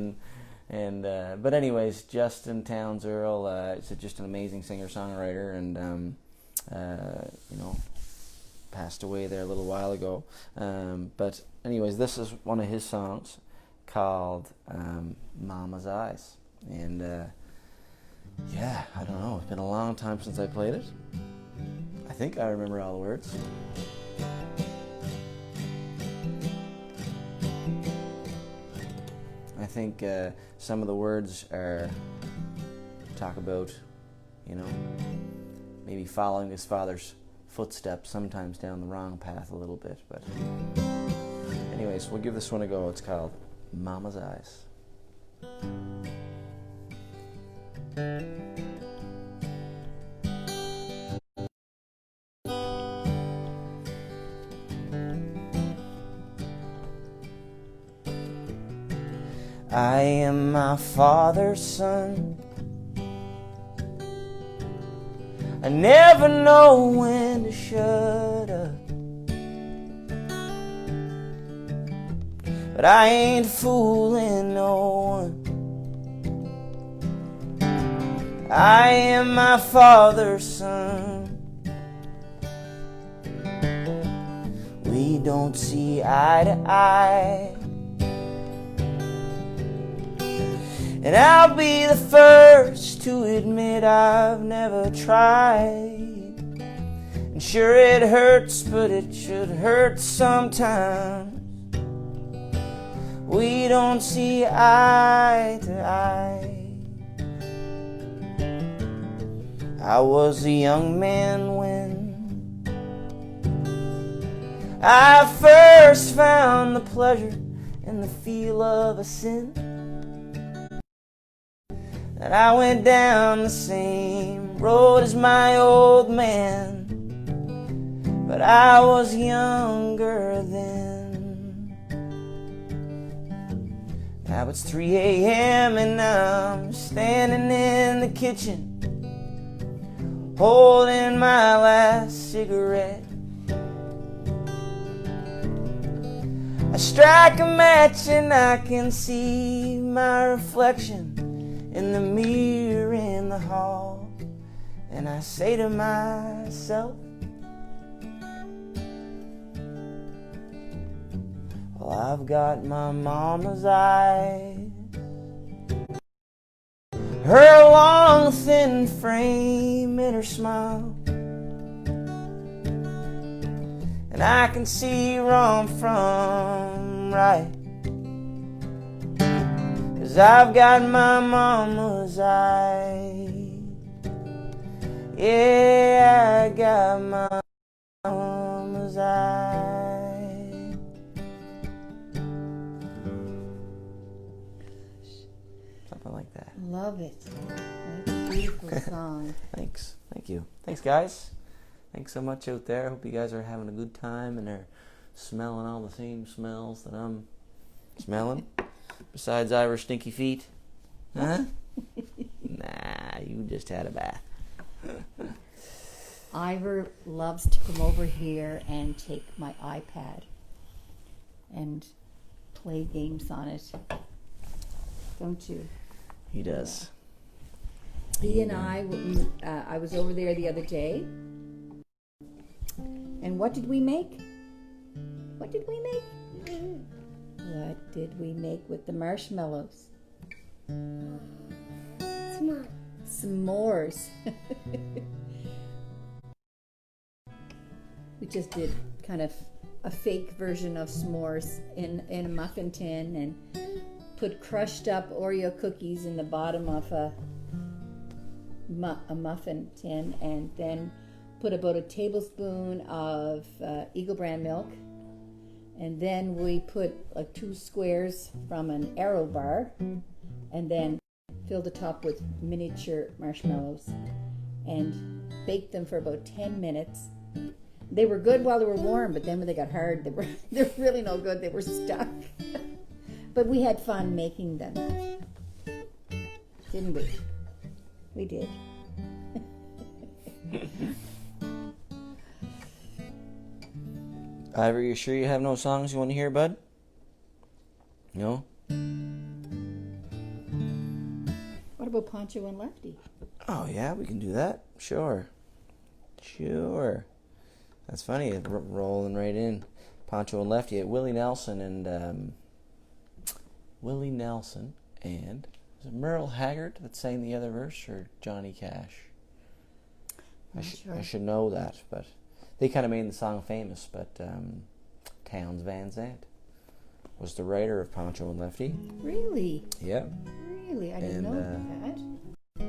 but anyways, Justin Towns Earle is just an amazing singer-songwriter, and passed away there a little while ago. But anyways, this is one of his songs called Mama's Eyes, and I don't know, it's been a long time since I played it. I think I remember all the words. I think some of the words talk about, maybe following his father's footsteps, sometimes down the wrong path a little bit. But anyways, we'll give this one a go. It's called Mama's Eyes. I am my father's son. I never know when to shut up, but I ain't fooling no one. I am my father's son. We don't see eye to eye, and I'll be the first to admit I've never tried. And sure it hurts, but it should hurt sometimes. We don't see eye to eye. I was a young man when I first found the pleasure and the feel of a sin. And I went down the same road as my old man, but I was younger then. Now it's 3 a.m. and I'm standing in the kitchen, holding my last cigarette. I strike a match and I can see my reflection in the mirror in the hall, and I say to myself, well, I've got my mama's eyes, her long thin frame and her smile, and I can see wrong from right, 'cause I've got my mama's eyes. Yeah, I got my mama's eyes. Something like that. Love it. That's a beautiful song. Thanks. Thank you. Thanks, guys. Thanks so much out there. Hope you guys are having a good time and are smelling all the same smells that I'm smelling. Besides Irish stinky feet. Huh? Nah, you just had a bath. Ivor loves to come over here and take my iPad and play games on it. Don't you? He does. He and I was over there the other day. And what did we make? What did we make? What did we make with the marshmallows? Smart. S'mores. We just did kind of a fake version of s'mores in a muffin tin and put crushed up Oreo cookies in the bottom of a muffin tin, and then put about a tablespoon of Eagle brand milk, and then we put like 2 squares from an Aero bar, and then filled the top with miniature marshmallows and baked them for about 10 minutes. They were good while they were warm, but then when they got hard, they're really no good. They were stuck. But we had fun making them, didn't we? We did. Ivor, you sure you have no songs you want to hear, bud? No? What about Poncho and Lefty? Oh, yeah, we can do that. Sure. That's funny, rolling right in. Poncho and Lefty at Willie Nelson and was it Merle Haggard that sang the other verse, or Johnny Cash? I should know that, but they kind of made the song famous. But Townes Van Zandt was the writer of Poncho and Lefty. Really? Yeah. Really? I didn't know that.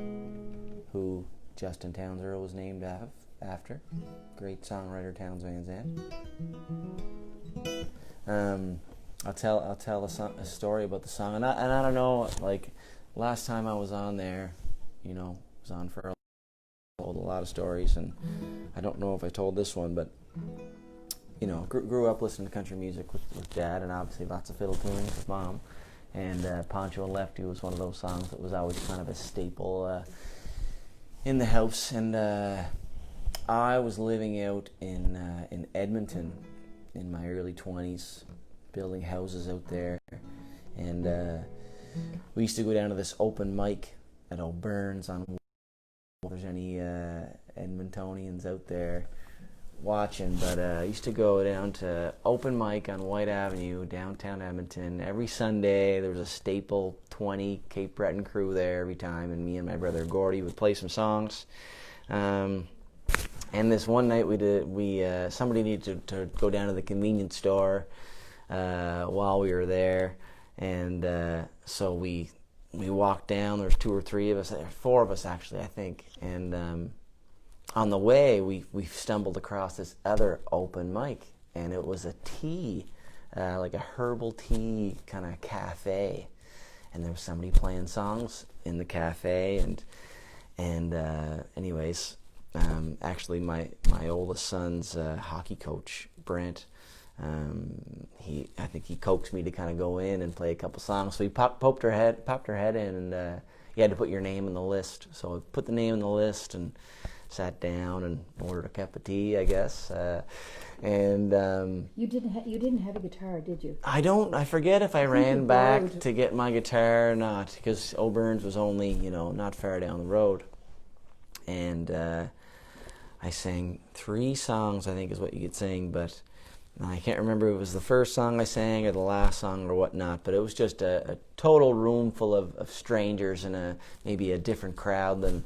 Who Justin Townes Earle was named after. Great songwriter Townes Van Zandt. I'll tell a story about the song, and I don't know, like last time I was on there, was on for told a lot of stories, and I don't know if I told this one, but grew up listening to country music with Dad, and obviously lots of fiddle tunes with Mom, and Poncho and Lefty was one of those songs that was always kind of a staple in the house. And I was living out in Edmonton in my early 20s, building houses out there, and we used to go down to this open mic at O'Byrne's on. If there's any Edmontonians out there watching, but I used to go down to open mic on White Avenue, downtown Edmonton. Every Sunday there was a staple 20 Cape Breton crew there every time, and me and my brother Gordy would play some songs. And this one night somebody needed to go down to the convenience store while we were there, and so we walked down. There's 2 or 3 of us, 4 of us actually, I think. And on the way, we stumbled across this other open mic, and it was a tea, like a herbal tea kind of cafe. And there was somebody playing songs in the cafe. And anyways, actually my oldest son's hockey coach, Brent, I think he coaxed me to kind of go in and play a couple songs. So he popped her head in, and you had to put your name in the list. So I put the name in the list and sat down and ordered a cup of tea, I guess. And you didn't have a guitar, did you? I forget if I ran back to get my guitar or not, because O'Byrne's was only not far down the road. And I sang 3 songs, I think is what you could sing, but I can't remember if it was the first song I sang or the last song or whatnot, but it was just a total room full of strangers and maybe a different crowd than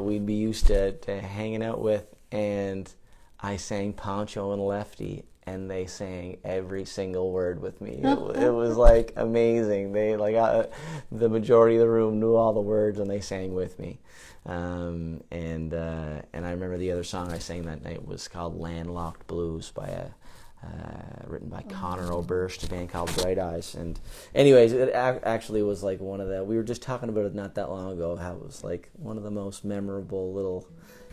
we'd be used to hanging out with. And I sang Poncho and Lefty, and they sang every single word with me. It was like amazing. They the majority of the room knew all the words, and they sang with me. And I remember the other song I sang that night was called "Landlocked Blues" written by Conor Oberst, a band called Bright Eyes. And anyways, it actually was like one of we were just talking about it not that long ago, how it was like one of the most memorable little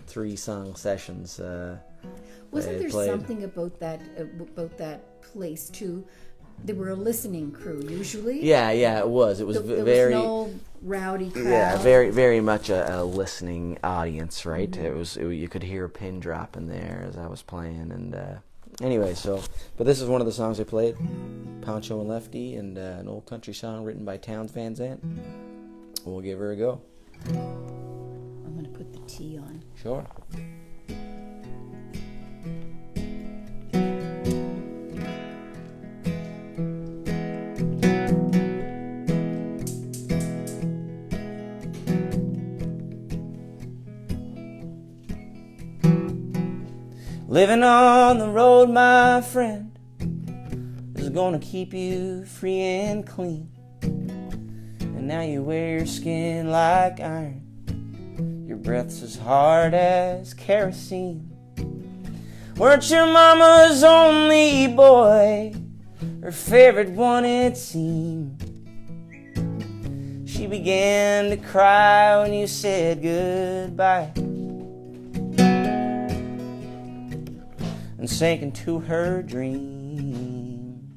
3-song sessions. Wasn't there something about that place too? They were a listening crew usually. Yeah, it was. It was there was no rowdy crowd. Yeah, very, very much a listening audience, right? Mm-hmm. You could hear a pin drop in there as I was playing, and anyway. But this is one of the songs I played, Poncho and Lefty, and an old country song written by Townes Van Zandt. We'll give her a go. I'm going to put the tea on. Sure. Living on the road, my friend, is gonna keep you free and clean. And now you wear your skin like iron. Your breath's as hard as kerosene. Weren't your mama's only boy, her favorite one it seemed. She began to cry when you said goodbye, and sank into her dream.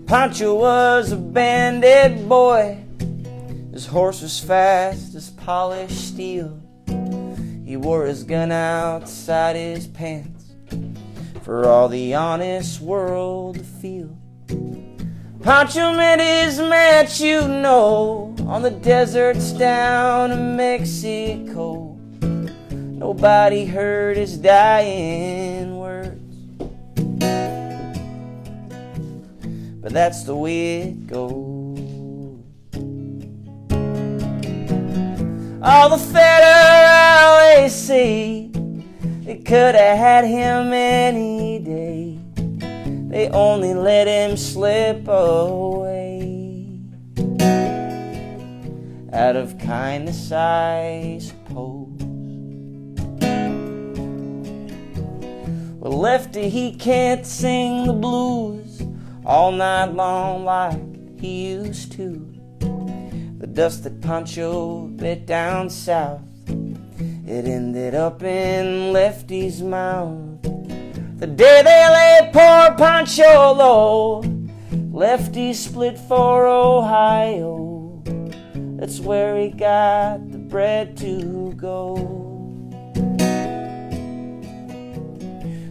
Pancho was a bandit boy. His horse was fast as polished steel. He wore his gun outside his pants for all the honest world to feel. Pancho met his match, you know, on the deserts down in Mexico. Nobody heard his dying words, but that's the way it goes. All the federal say they could have had him any day. They only let him slip away out of kindness, I suppose. Well, Lefty, he can't sing the blues all night long like he used to. The dust that Pancho bit down south, it ended up in Lefty's mouth. The day they lay poor Pancho low, Lefty split for Ohio. That's where he got the bread to go.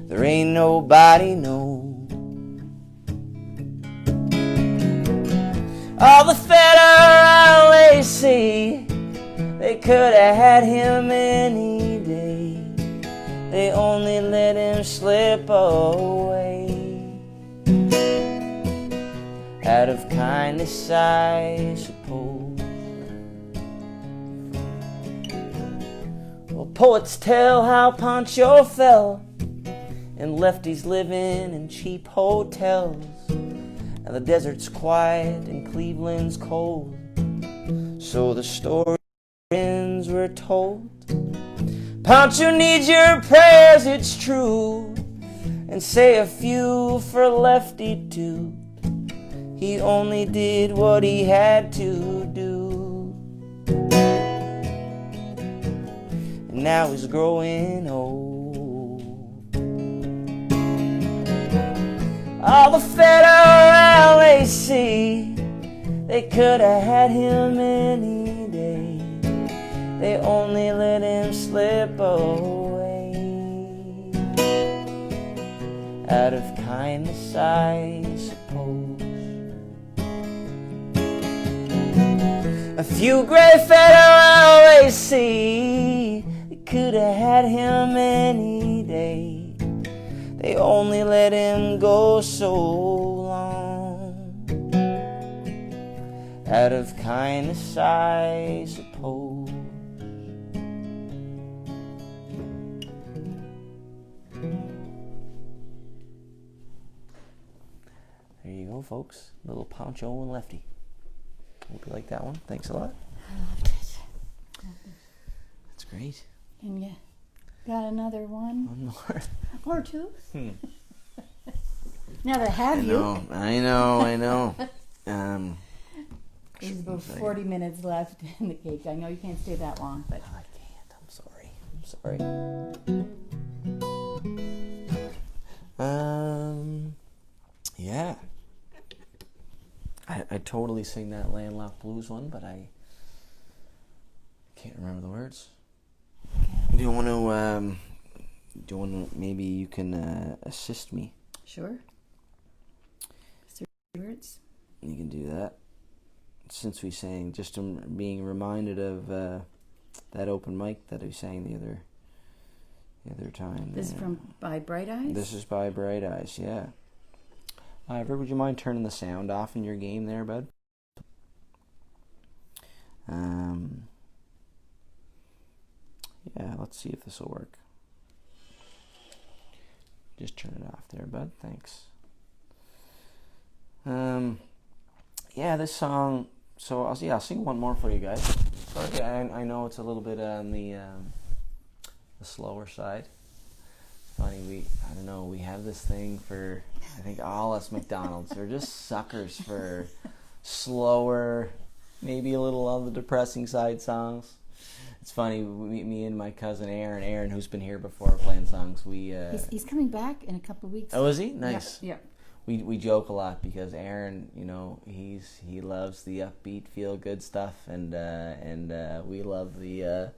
There ain't nobody knows. All the federal say they could have had him any day. They only let him slip away out of kindness, I suppose. Well, poets tell how Pancho fell, and Lefty's living in cheap hotels. Now the desert's quiet and Cleveland's cold, so the stories were told. Pancho needs your prayers, it's true, and say a few for Lefty too. He only did what he had to do, and now he's growing old. All the federal say they could have had him any day. They only let him slip away out of kindness, I suppose. A few gray federal say they could have had him any day. They only let him go so long out of kindness, I suppose. There you go, folks. Little Pancho and Lefty. Hope you like that one. Thanks a lot. I loved it. That's great. And you got another one? One more. Or two? Now that I have you. I know. There's about 40 minutes left in the cake. I know you can't stay that long, but I can't. I'm sorry. Yeah. I totally sing that Landlocked Blues one, but I can't remember the words. Do you want to, maybe you can assist me? Sure. Words. You can do that. Since we sang, just being reminded of that open mic that we sang the other time. This is from By Bright Eyes? This is by Bright Eyes, yeah. Ivor, would you mind turning the sound off in your game there, bud? Yeah, let's see if this will work. Just turn it off there, bud. Thanks. Yeah, this song. So I'll sing one more for you guys. Sorry, I know it's a little bit on the slower side. Funny, we have this thing for, I think all us MacDonalds. They're just suckers for slower, maybe a little on the depressing side songs. It's funny, me and my cousin Aaron, who's been here before playing songs, He's coming back in a couple of weeks. Oh, is he? Nice. Yeah. We joke a lot because Aaron, he loves the upbeat, feel good stuff, and we love the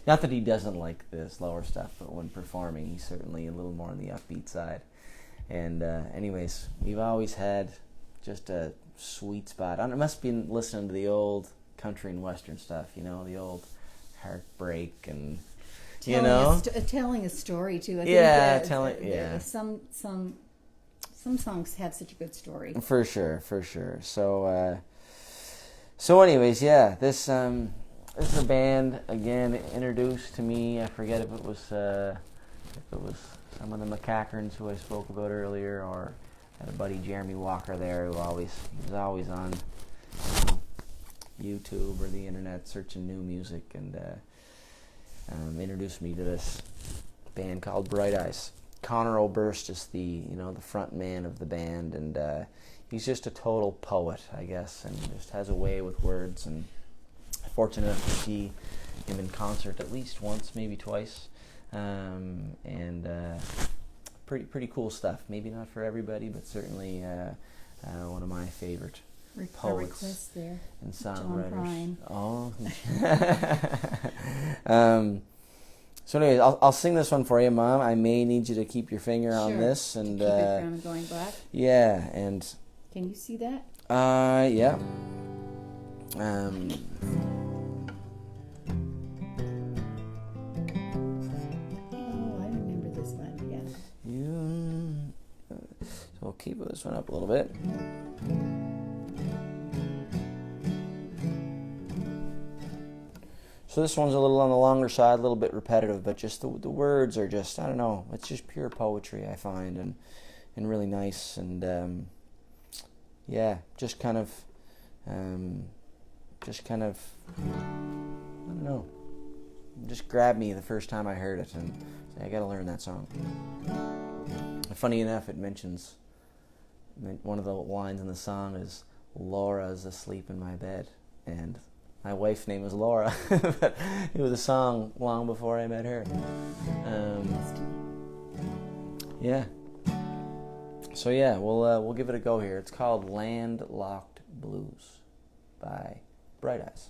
not that he doesn't like the slower stuff, but when performing, he's certainly a little more on the upbeat side. And anyways, we've always had just a sweet spot. It must be listening to the old country and western stuff, the old Heartbreak and telling a story too. I think some songs have such a good story. For sure. So anyways, yeah, this is a band again introduced to me. I forget if it was some of the McCackerns who I spoke about earlier, or had a buddy Jeremy Walker there who was always on YouTube or the internet searching new music, and introduced me to this band called Bright Eyes. Connor Oberst is the front man of the band, and he's just a total poet, I guess, and just has a way with words. And fortunate enough to see him in concert at least once, maybe twice, and pretty cool stuff. Maybe not for everybody, but certainly one of my favorite poets there and songwriters. So anyways, I'll sing this one for you, Mom. I may need you to keep your finger on this, and keep it from going black. Yeah, and can you see that? Yeah. Oh, I remember this one. Yeah. So we'll keep this one up a little bit. So this one's a little on the longer side, a little bit repetitive, but just the words are just, I don't know, it's just pure poetry, I find, and really nice, and yeah, just kind of, I don't know, just grabbed me the first time I heard it, and I gotta learn that song. Funny enough, it mentions, one of the lines in the song is, Laura's asleep in my bed, and my wife's name is Laura, but it was a song long before I met her. Yeah. So yeah, we'll give it a go here. It's called Landlocked Blues by Bright Eyes.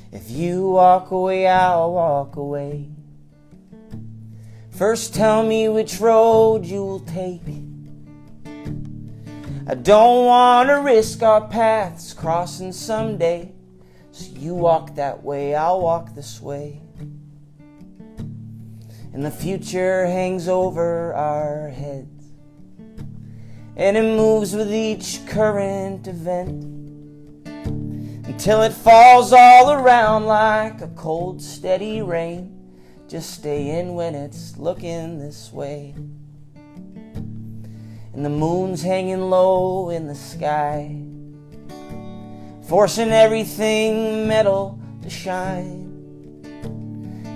If you walk away, I'll walk away. First tell me which road you'll take. I don't want to risk our paths crossing someday. So you walk that way, I'll walk this way. And the future hangs over our heads, and it moves with each current event, until it falls all around like a cold, steady rain. Just stay in when it's looking this way. And the moon's hanging low in the sky, forcing everything metal to shine.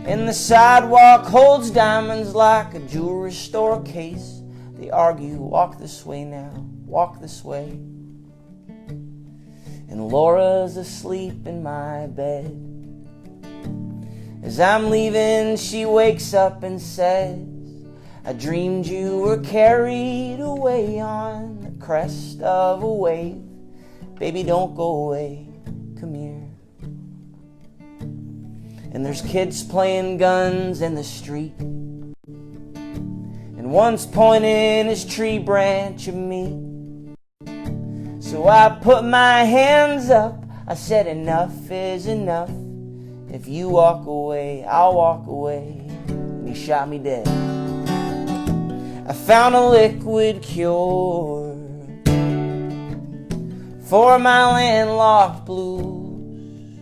And the sidewalk holds diamonds like a jewelry store case. They argue, walk this way now, walk this way. And Laura's asleep in my bed. As I'm leaving, she wakes up and says, I dreamed you were carried away on the crest of a wave. Baby, don't go away, come here. And there's kids playing guns in the street, and one's pointing his tree branch at me. So I put my hands up, I said enough is enough. If you walk away, I'll walk away. And he shot me dead. I found a liquid cure for my landlocked blues.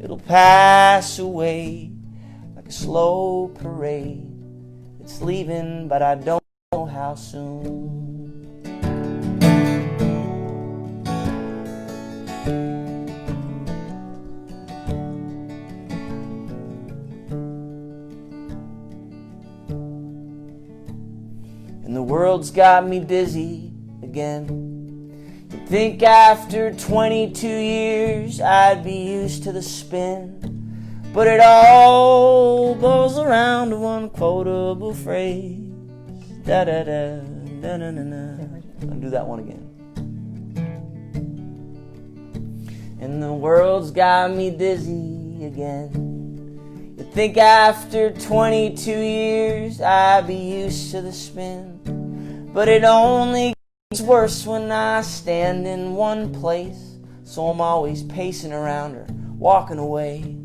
It'll pass away like a slow parade. It's leaving, but I don't know how soon. And the world's got me dizzy again. You'd think after 22 years I'd be used to the spin, but it all goes around to one quotable phrase. Da da da da na na na. I'll do that one again. And the world's got me dizzy again. You'd think after 22 years I'd be used to the spin, but it only gets worse when I stand in one place. So I'm always pacing around or walking away.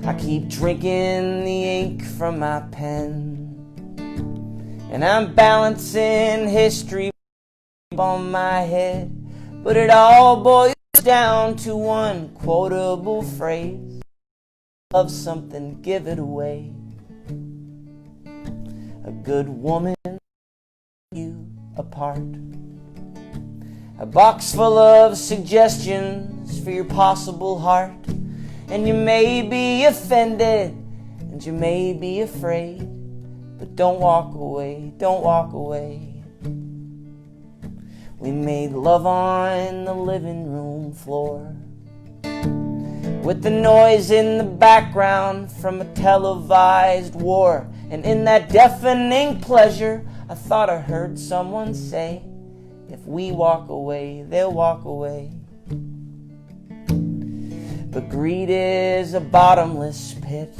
I keep drinking the ink from my pen, and I'm balancing history on my head, but it all boils down to one quotable phrase. Love something, give it away. A good woman you apart. A box full of suggestions for your possible heart. And you may be offended, and you may be afraid, but don't walk away, don't walk away. We made love on the living room floor, with the noise in the background from a televised war. And in that deafening pleasure, I thought I heard someone say, if we walk away, they'll walk away. But greed is a bottomless pit,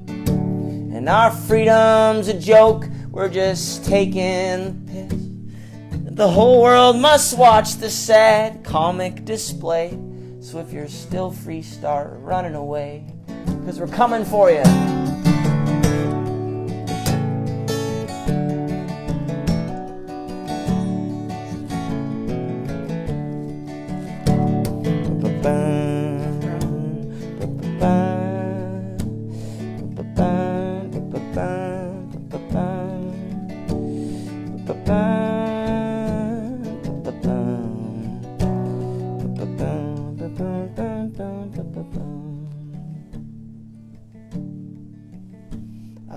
and our freedom's a joke. We're just taking the piss. The whole world must watch the sad comic display. So if you're still free, start running away, 'cause we're coming for you.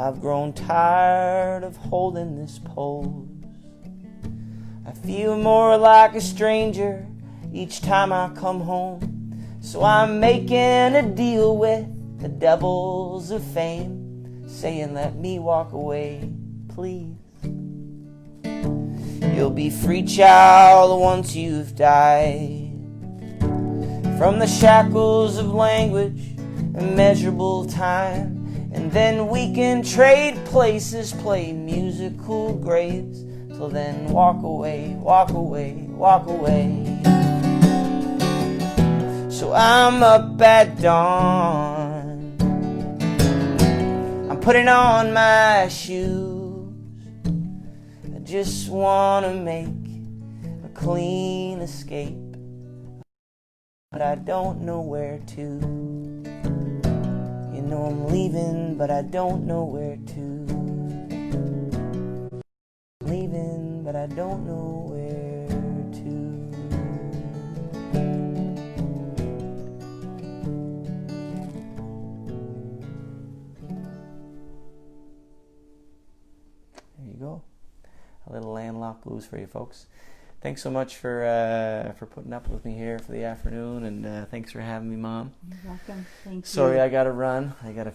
I've grown tired of holding this pose. I feel more like a stranger each time I come home. So I'm making a deal with the devils of fame, saying let me walk away, please. You'll be free, child, once you've died from the shackles of language and measurable time. And then we can trade places, play musical graves. Till then, walk away, walk away, walk away. So I'm up at dawn, I'm putting on my shoes. I just wanna make a clean escape, but I don't know where to. You know I'm leaving, but I don't know where to. Leaving, but I don't know where to. There you go. A little landlocked blues for you folks. Thanks so much for putting up with me here for the afternoon, and thanks for having me, Mom. You're welcome. Thank you. Sorry, I got to run. I got a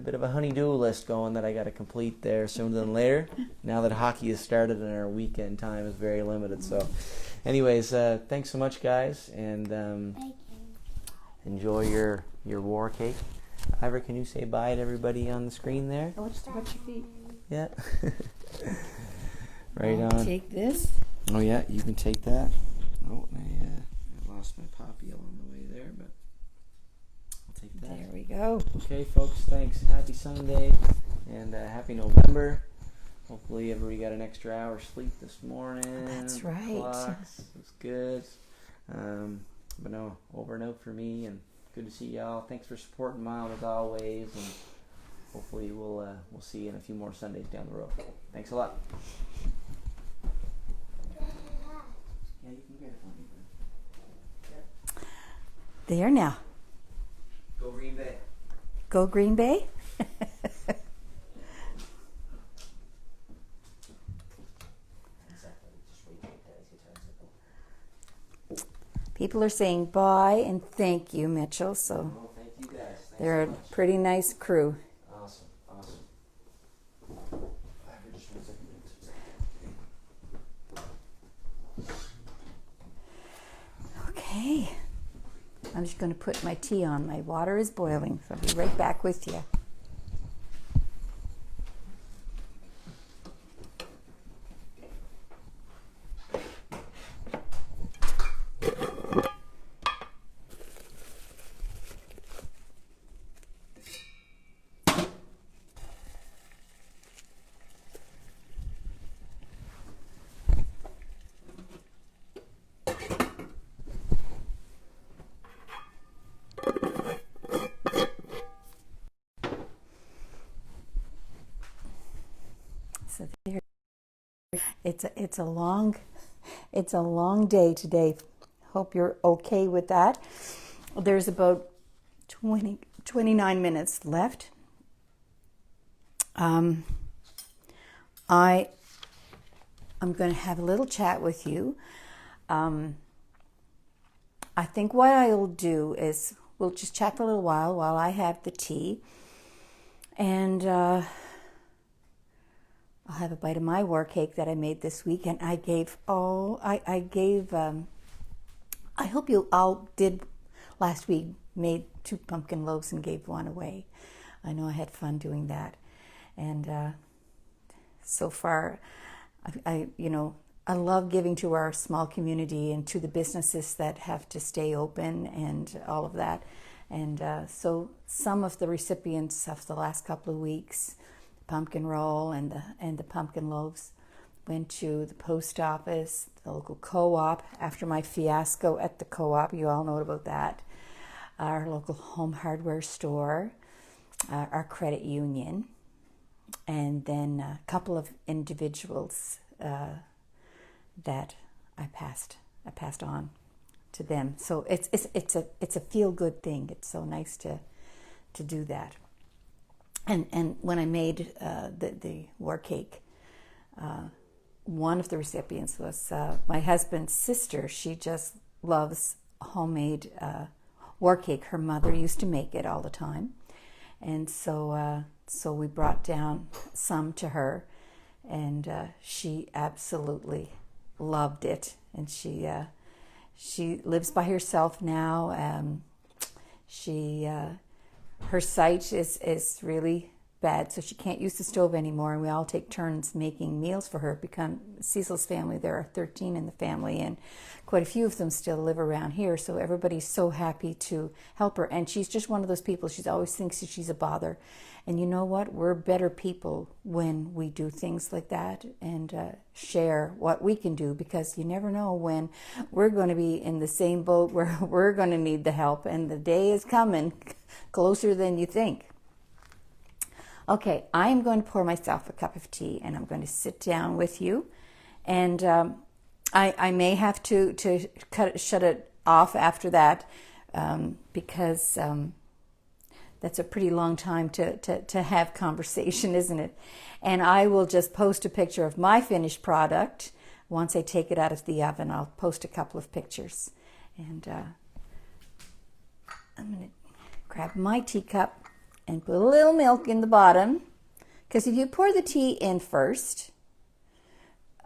bit of a honey-do list going that I got to complete there sooner than later. Now that hockey has started and our weekend time is very limited. So, anyways, thanks so much, guys, and enjoy your war cake. Ivor, can you say bye to everybody on the screen there? What's your feet? Yeah. Right I'll on. take this. Oh yeah, you can take that. Oh yeah. lost my poppy along the way there, but I'll take that. There we go. Okay, folks, thanks. Happy Sunday and happy November. Hopefully everybody got an extra hour sleep this morning. That's right. Clocks, it was good. But no, over and out for me, and good to see y'all. Thanks for supporting Mom as always, and hopefully we'll see you in a few more Sundays down the road. Thanks a lot. Yeah, you can get it on me, bud. There now. Go Green Bay. Go Green Bay. People are saying bye and thank you, Mitchell. So Thank you guys. Thanks they're so a much. pretty nice crew. Awesome. Just 1 second. Okay. I'm just going to put my tea on. My water is boiling, so I'll be right back with you. So there, it's a long day today. Hope you're okay with that. There's about 29 minutes left. I'm going to have a little chat with you. I think what I'll do is we'll just chat for a little while I have the tea, and I'll have a bite of my war cake that I made this week, and I hope you all did last week, made 2 pumpkin loaves and gave 1 away. I know I had fun doing that, and so far, I love giving to our small community and to the businesses that have to stay open and all of that, and so some of the recipients of the last couple of weeks, pumpkin roll and the pumpkin loaves, went to the post office, the local co-op after my fiasco at the co-op. You all know about that. Our local home hardware store, our credit union, and then a couple of individuals that I passed on to them. So it's a feel good thing. It's so nice to do that. And when I made the war cake, one of the recipients was my husband's sister. She just loves homemade war cake. Her mother used to make it all the time, and so we brought down some to her, and she absolutely loved it. And she lives by herself now. Her sight is really bad, so she can't use the stove anymore, and we all take turns making meals for her. Cecil's family, there are 13 in the family, and quite a few of them still live around here, so everybody's so happy to help her. And she's just one of those people, she always thinks that she's a bother. And you know what? We're better people when we do things like that and share what we can do, because you never know when we're going to be in the same boat where we're going to need the help, and the day is coming closer than you think. Okay, I'm going to pour myself a cup of tea, and I'm going to sit down with you, and I may have to shut it off after that, because that's a pretty long time to have conversation, isn't it? And I will just post a picture of my finished product. Once I take it out of the oven, I'll post a couple of pictures. And I'm going to grab my teacup and put a little milk in the bottom. Because if you pour the tea in first,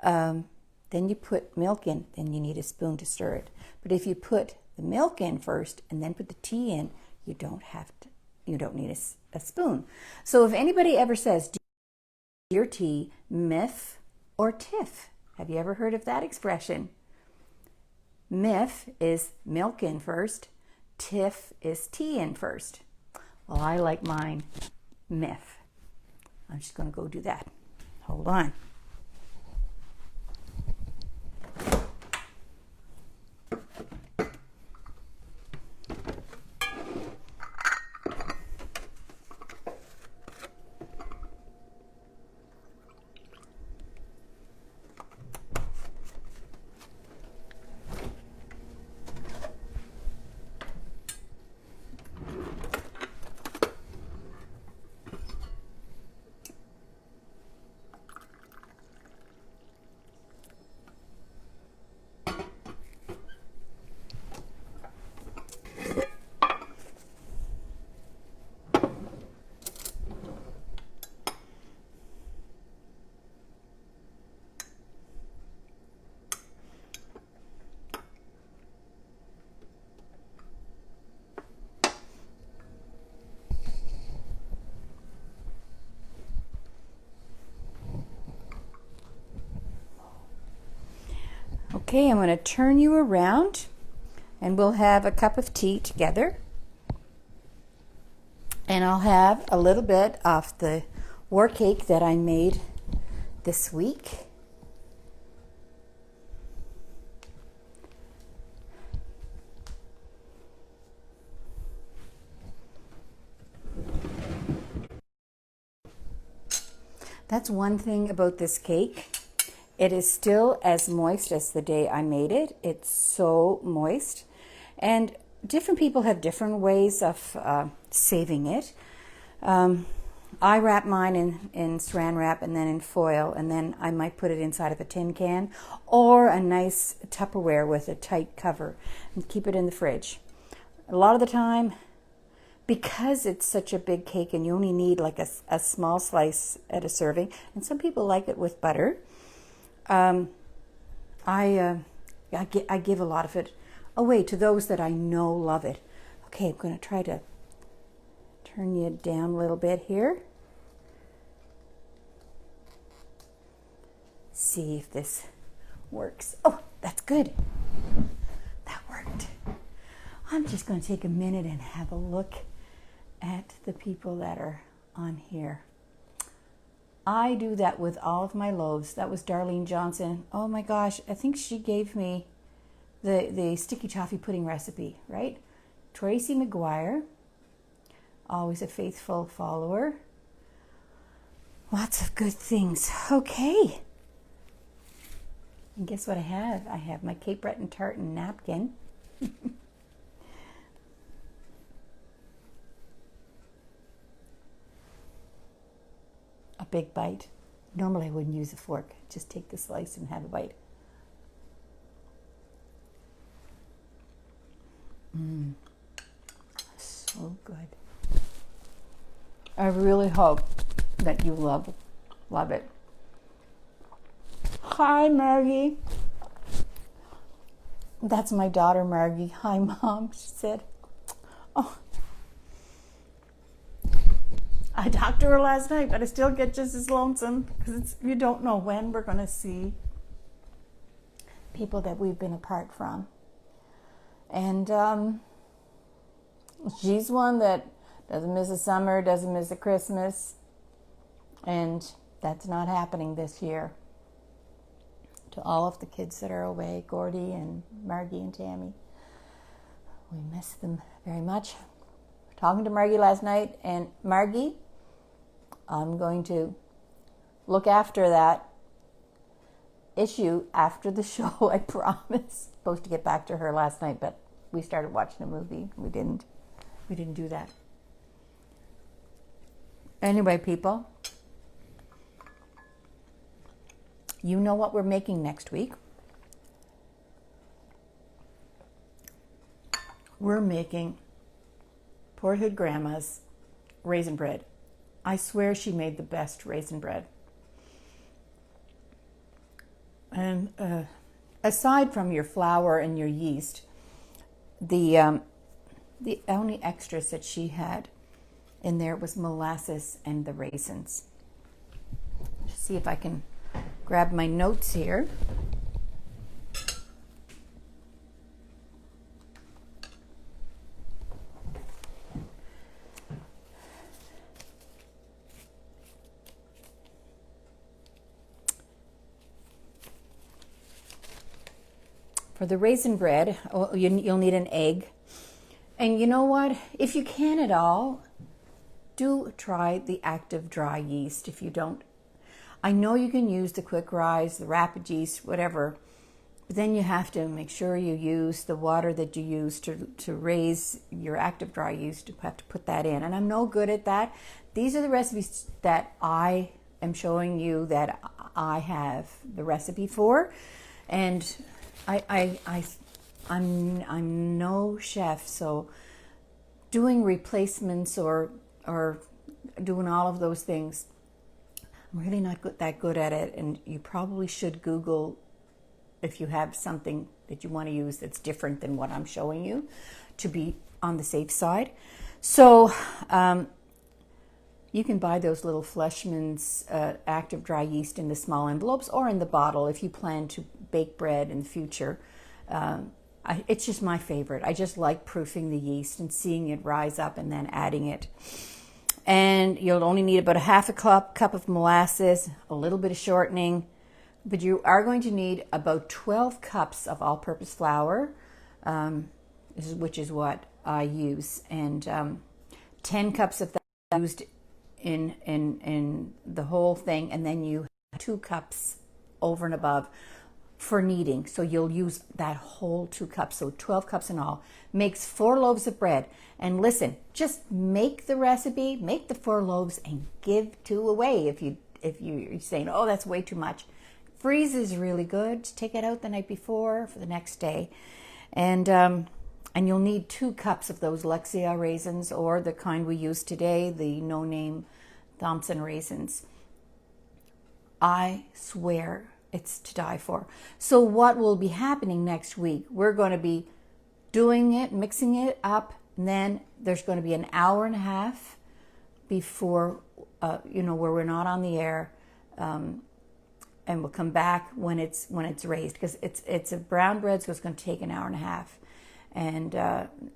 then you put milk in, then you need a spoon to stir it. But if you put the milk in first and then put the tea in, you don't need a spoon. So if anybody ever says, do your tea miff or tiff? Have you ever heard of that expression? Miff is milk in first. Tiff is tea in first. Well, I like mine Miff. I'm just going to go do that. Hold on. Okay, I'm going to turn you around and we'll have a cup of tea together. And I'll have a little bit of the war cake that I made this week. That's one thing about this cake. It is still as moist as the day I made it. It's so moist. And different people have different ways of saving it. I wrap mine in saran wrap and then in foil, and then I might put it inside of a tin can or a nice Tupperware with a tight cover and keep it in the fridge. A lot of the time, because it's such a big cake and you only need like a small slice at a serving, and some people like it with butter, I give a lot of it away to those that I know love it. Okay, I'm going to try to turn you down a little bit here. See if this works. Oh, that's good. That worked. I'm just going to take a minute and have a look at the people that are on here. I do that with all of my loaves. That was Darlene Johnson. Oh my gosh, I think she gave me the sticky toffee pudding recipe, right? Tracy McGuire, always a faithful follower. Lots of good things. Okay. And guess what I have? I have my Cape Breton tartan napkin. A big bite. Normally I wouldn't use a fork. Just take the slice and have a bite. So good. I really hope that you love it. Hi, Margie. That's my daughter, Margie. Hi, Mom, she said. Oh, I talked to her last night, but I still get just as lonesome because you don't know when we're going to see people that we've been apart from. And she's one that doesn't miss a summer, doesn't miss a Christmas, and that's not happening this year. To all of the kids that are away, Gordy and Margie and Tammy, we miss them very much. Talking to Margie last night, and Margie, I'm going to look after that issue after the show, I promise. Supposed to get back to her last night, but we started watching a movie. We didn't do that. Anyway, people, you know what we're making next week. We're making poor Hood Grandma's raisin bread. I swear she made the best raisin bread. And aside from your flour and your yeast, the only extras that she had in there was molasses and the raisins. Let's see if I can grab my notes here. For the raisin bread, you'll need an egg. And you know what? If you can at all, do try the active dry yeast. If you don't, I know you can use the quick rise, the rapid yeast, whatever, but then you have to make sure you use the water that you use to raise your active dry yeast. You have to put that in. And I'm no good at that. These are the recipes that I am showing you that I have the recipe for. And I'm no chef, so doing replacements or doing all of those things, I'm really not that good at it. And you probably should Google if you have something that you want to use that's different than what I'm showing you, to be on the safe side. So you can buy those little Fleshman's active dry yeast in the small envelopes or in the bottle if you plan to bake bread in the future. It's just my favorite. I just like proofing the yeast and seeing it rise up and then adding it. And you'll only need about a half a cup of molasses, a little bit of shortening, but you are going to need about 12 cups of all-purpose flour, which is what I use, and 10 cups of that used in the whole thing, and then you have 2 cups over and above for kneading. So you'll use that whole 2 cups, so 12 cups in all. Makes 4 loaves of bread. And listen, just make the recipe, make the 4 loaves, and give 2 away if you're saying, oh, that's way too much. Freeze is really good. Just take it out the night before for the next day. And you'll need 2 cups of those Lexia raisins, or the kind we use today, the no-name Thompson raisins. I swear it's to die for. So what will be happening next week? We're going to be doing it, mixing it up, and then there's going to be an hour and a half before, where we're not on the air, and we'll come back when it's raised, because it's a brown bread, so it's going to take an hour and a half, and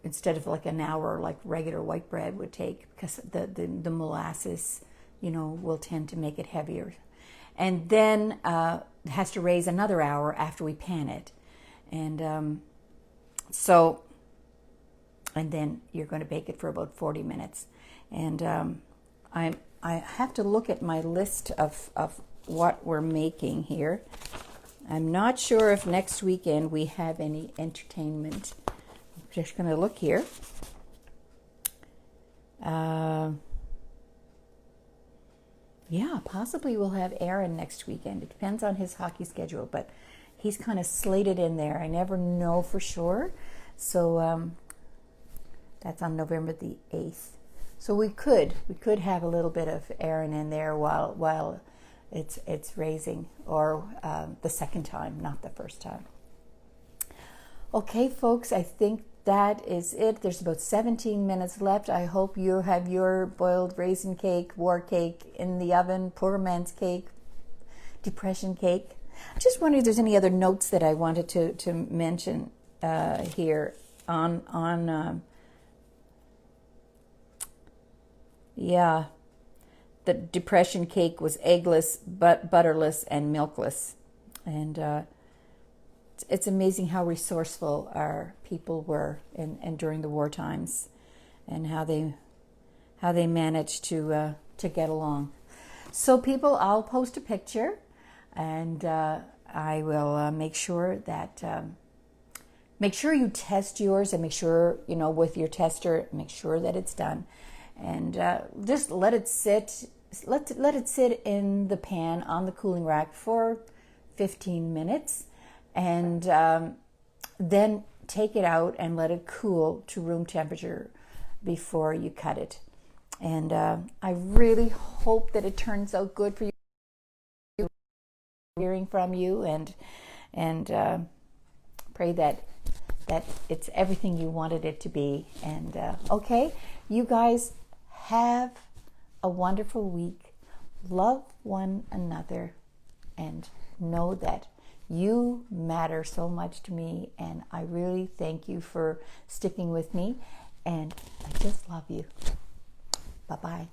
instead of like an hour like regular white bread would take, because the molasses, will tend to make it heavier. And then it has to raise another hour after we pan it. And and then you're going to bake it for about 40 minutes. And I have to look at my list of what we're making here. I'm not sure if next weekend we have any entertainment. I'm just going to look here. Yeah, possibly we'll have Aaron next weekend. It depends on his hockey schedule, but he's kind of slated in there. I never know for sure. So that's on November the 8th. So we could have a little bit of Aaron in there while it's raising, or the second time, not the first time. Okay, folks, I think that is it. There's about 17 minutes left. I hope you have your boiled raisin cake, war cake in the oven, poor man's cake, depression cake. I just wonder if there's any other notes that I wanted to mention here on the depression cake was eggless, butterless, and milkless. And it's amazing how resourceful our people were and during the war times, and how they managed to get along. So people, I'll post a picture, and I will make sure that make sure you test yours, and make sure with your tester, make sure that it's done, and just let it sit. Let it sit in the pan on the cooling rack for 15 minutes. And then take it out and let it cool to room temperature before you cut it. And I really hope that it turns out good for you. Hearing from you, and pray that it's everything you wanted it to be. And okay, you guys have a wonderful week. Love one another, and know that you matter so much to me, and I really thank you for sticking with me, and I just love you. Bye-bye.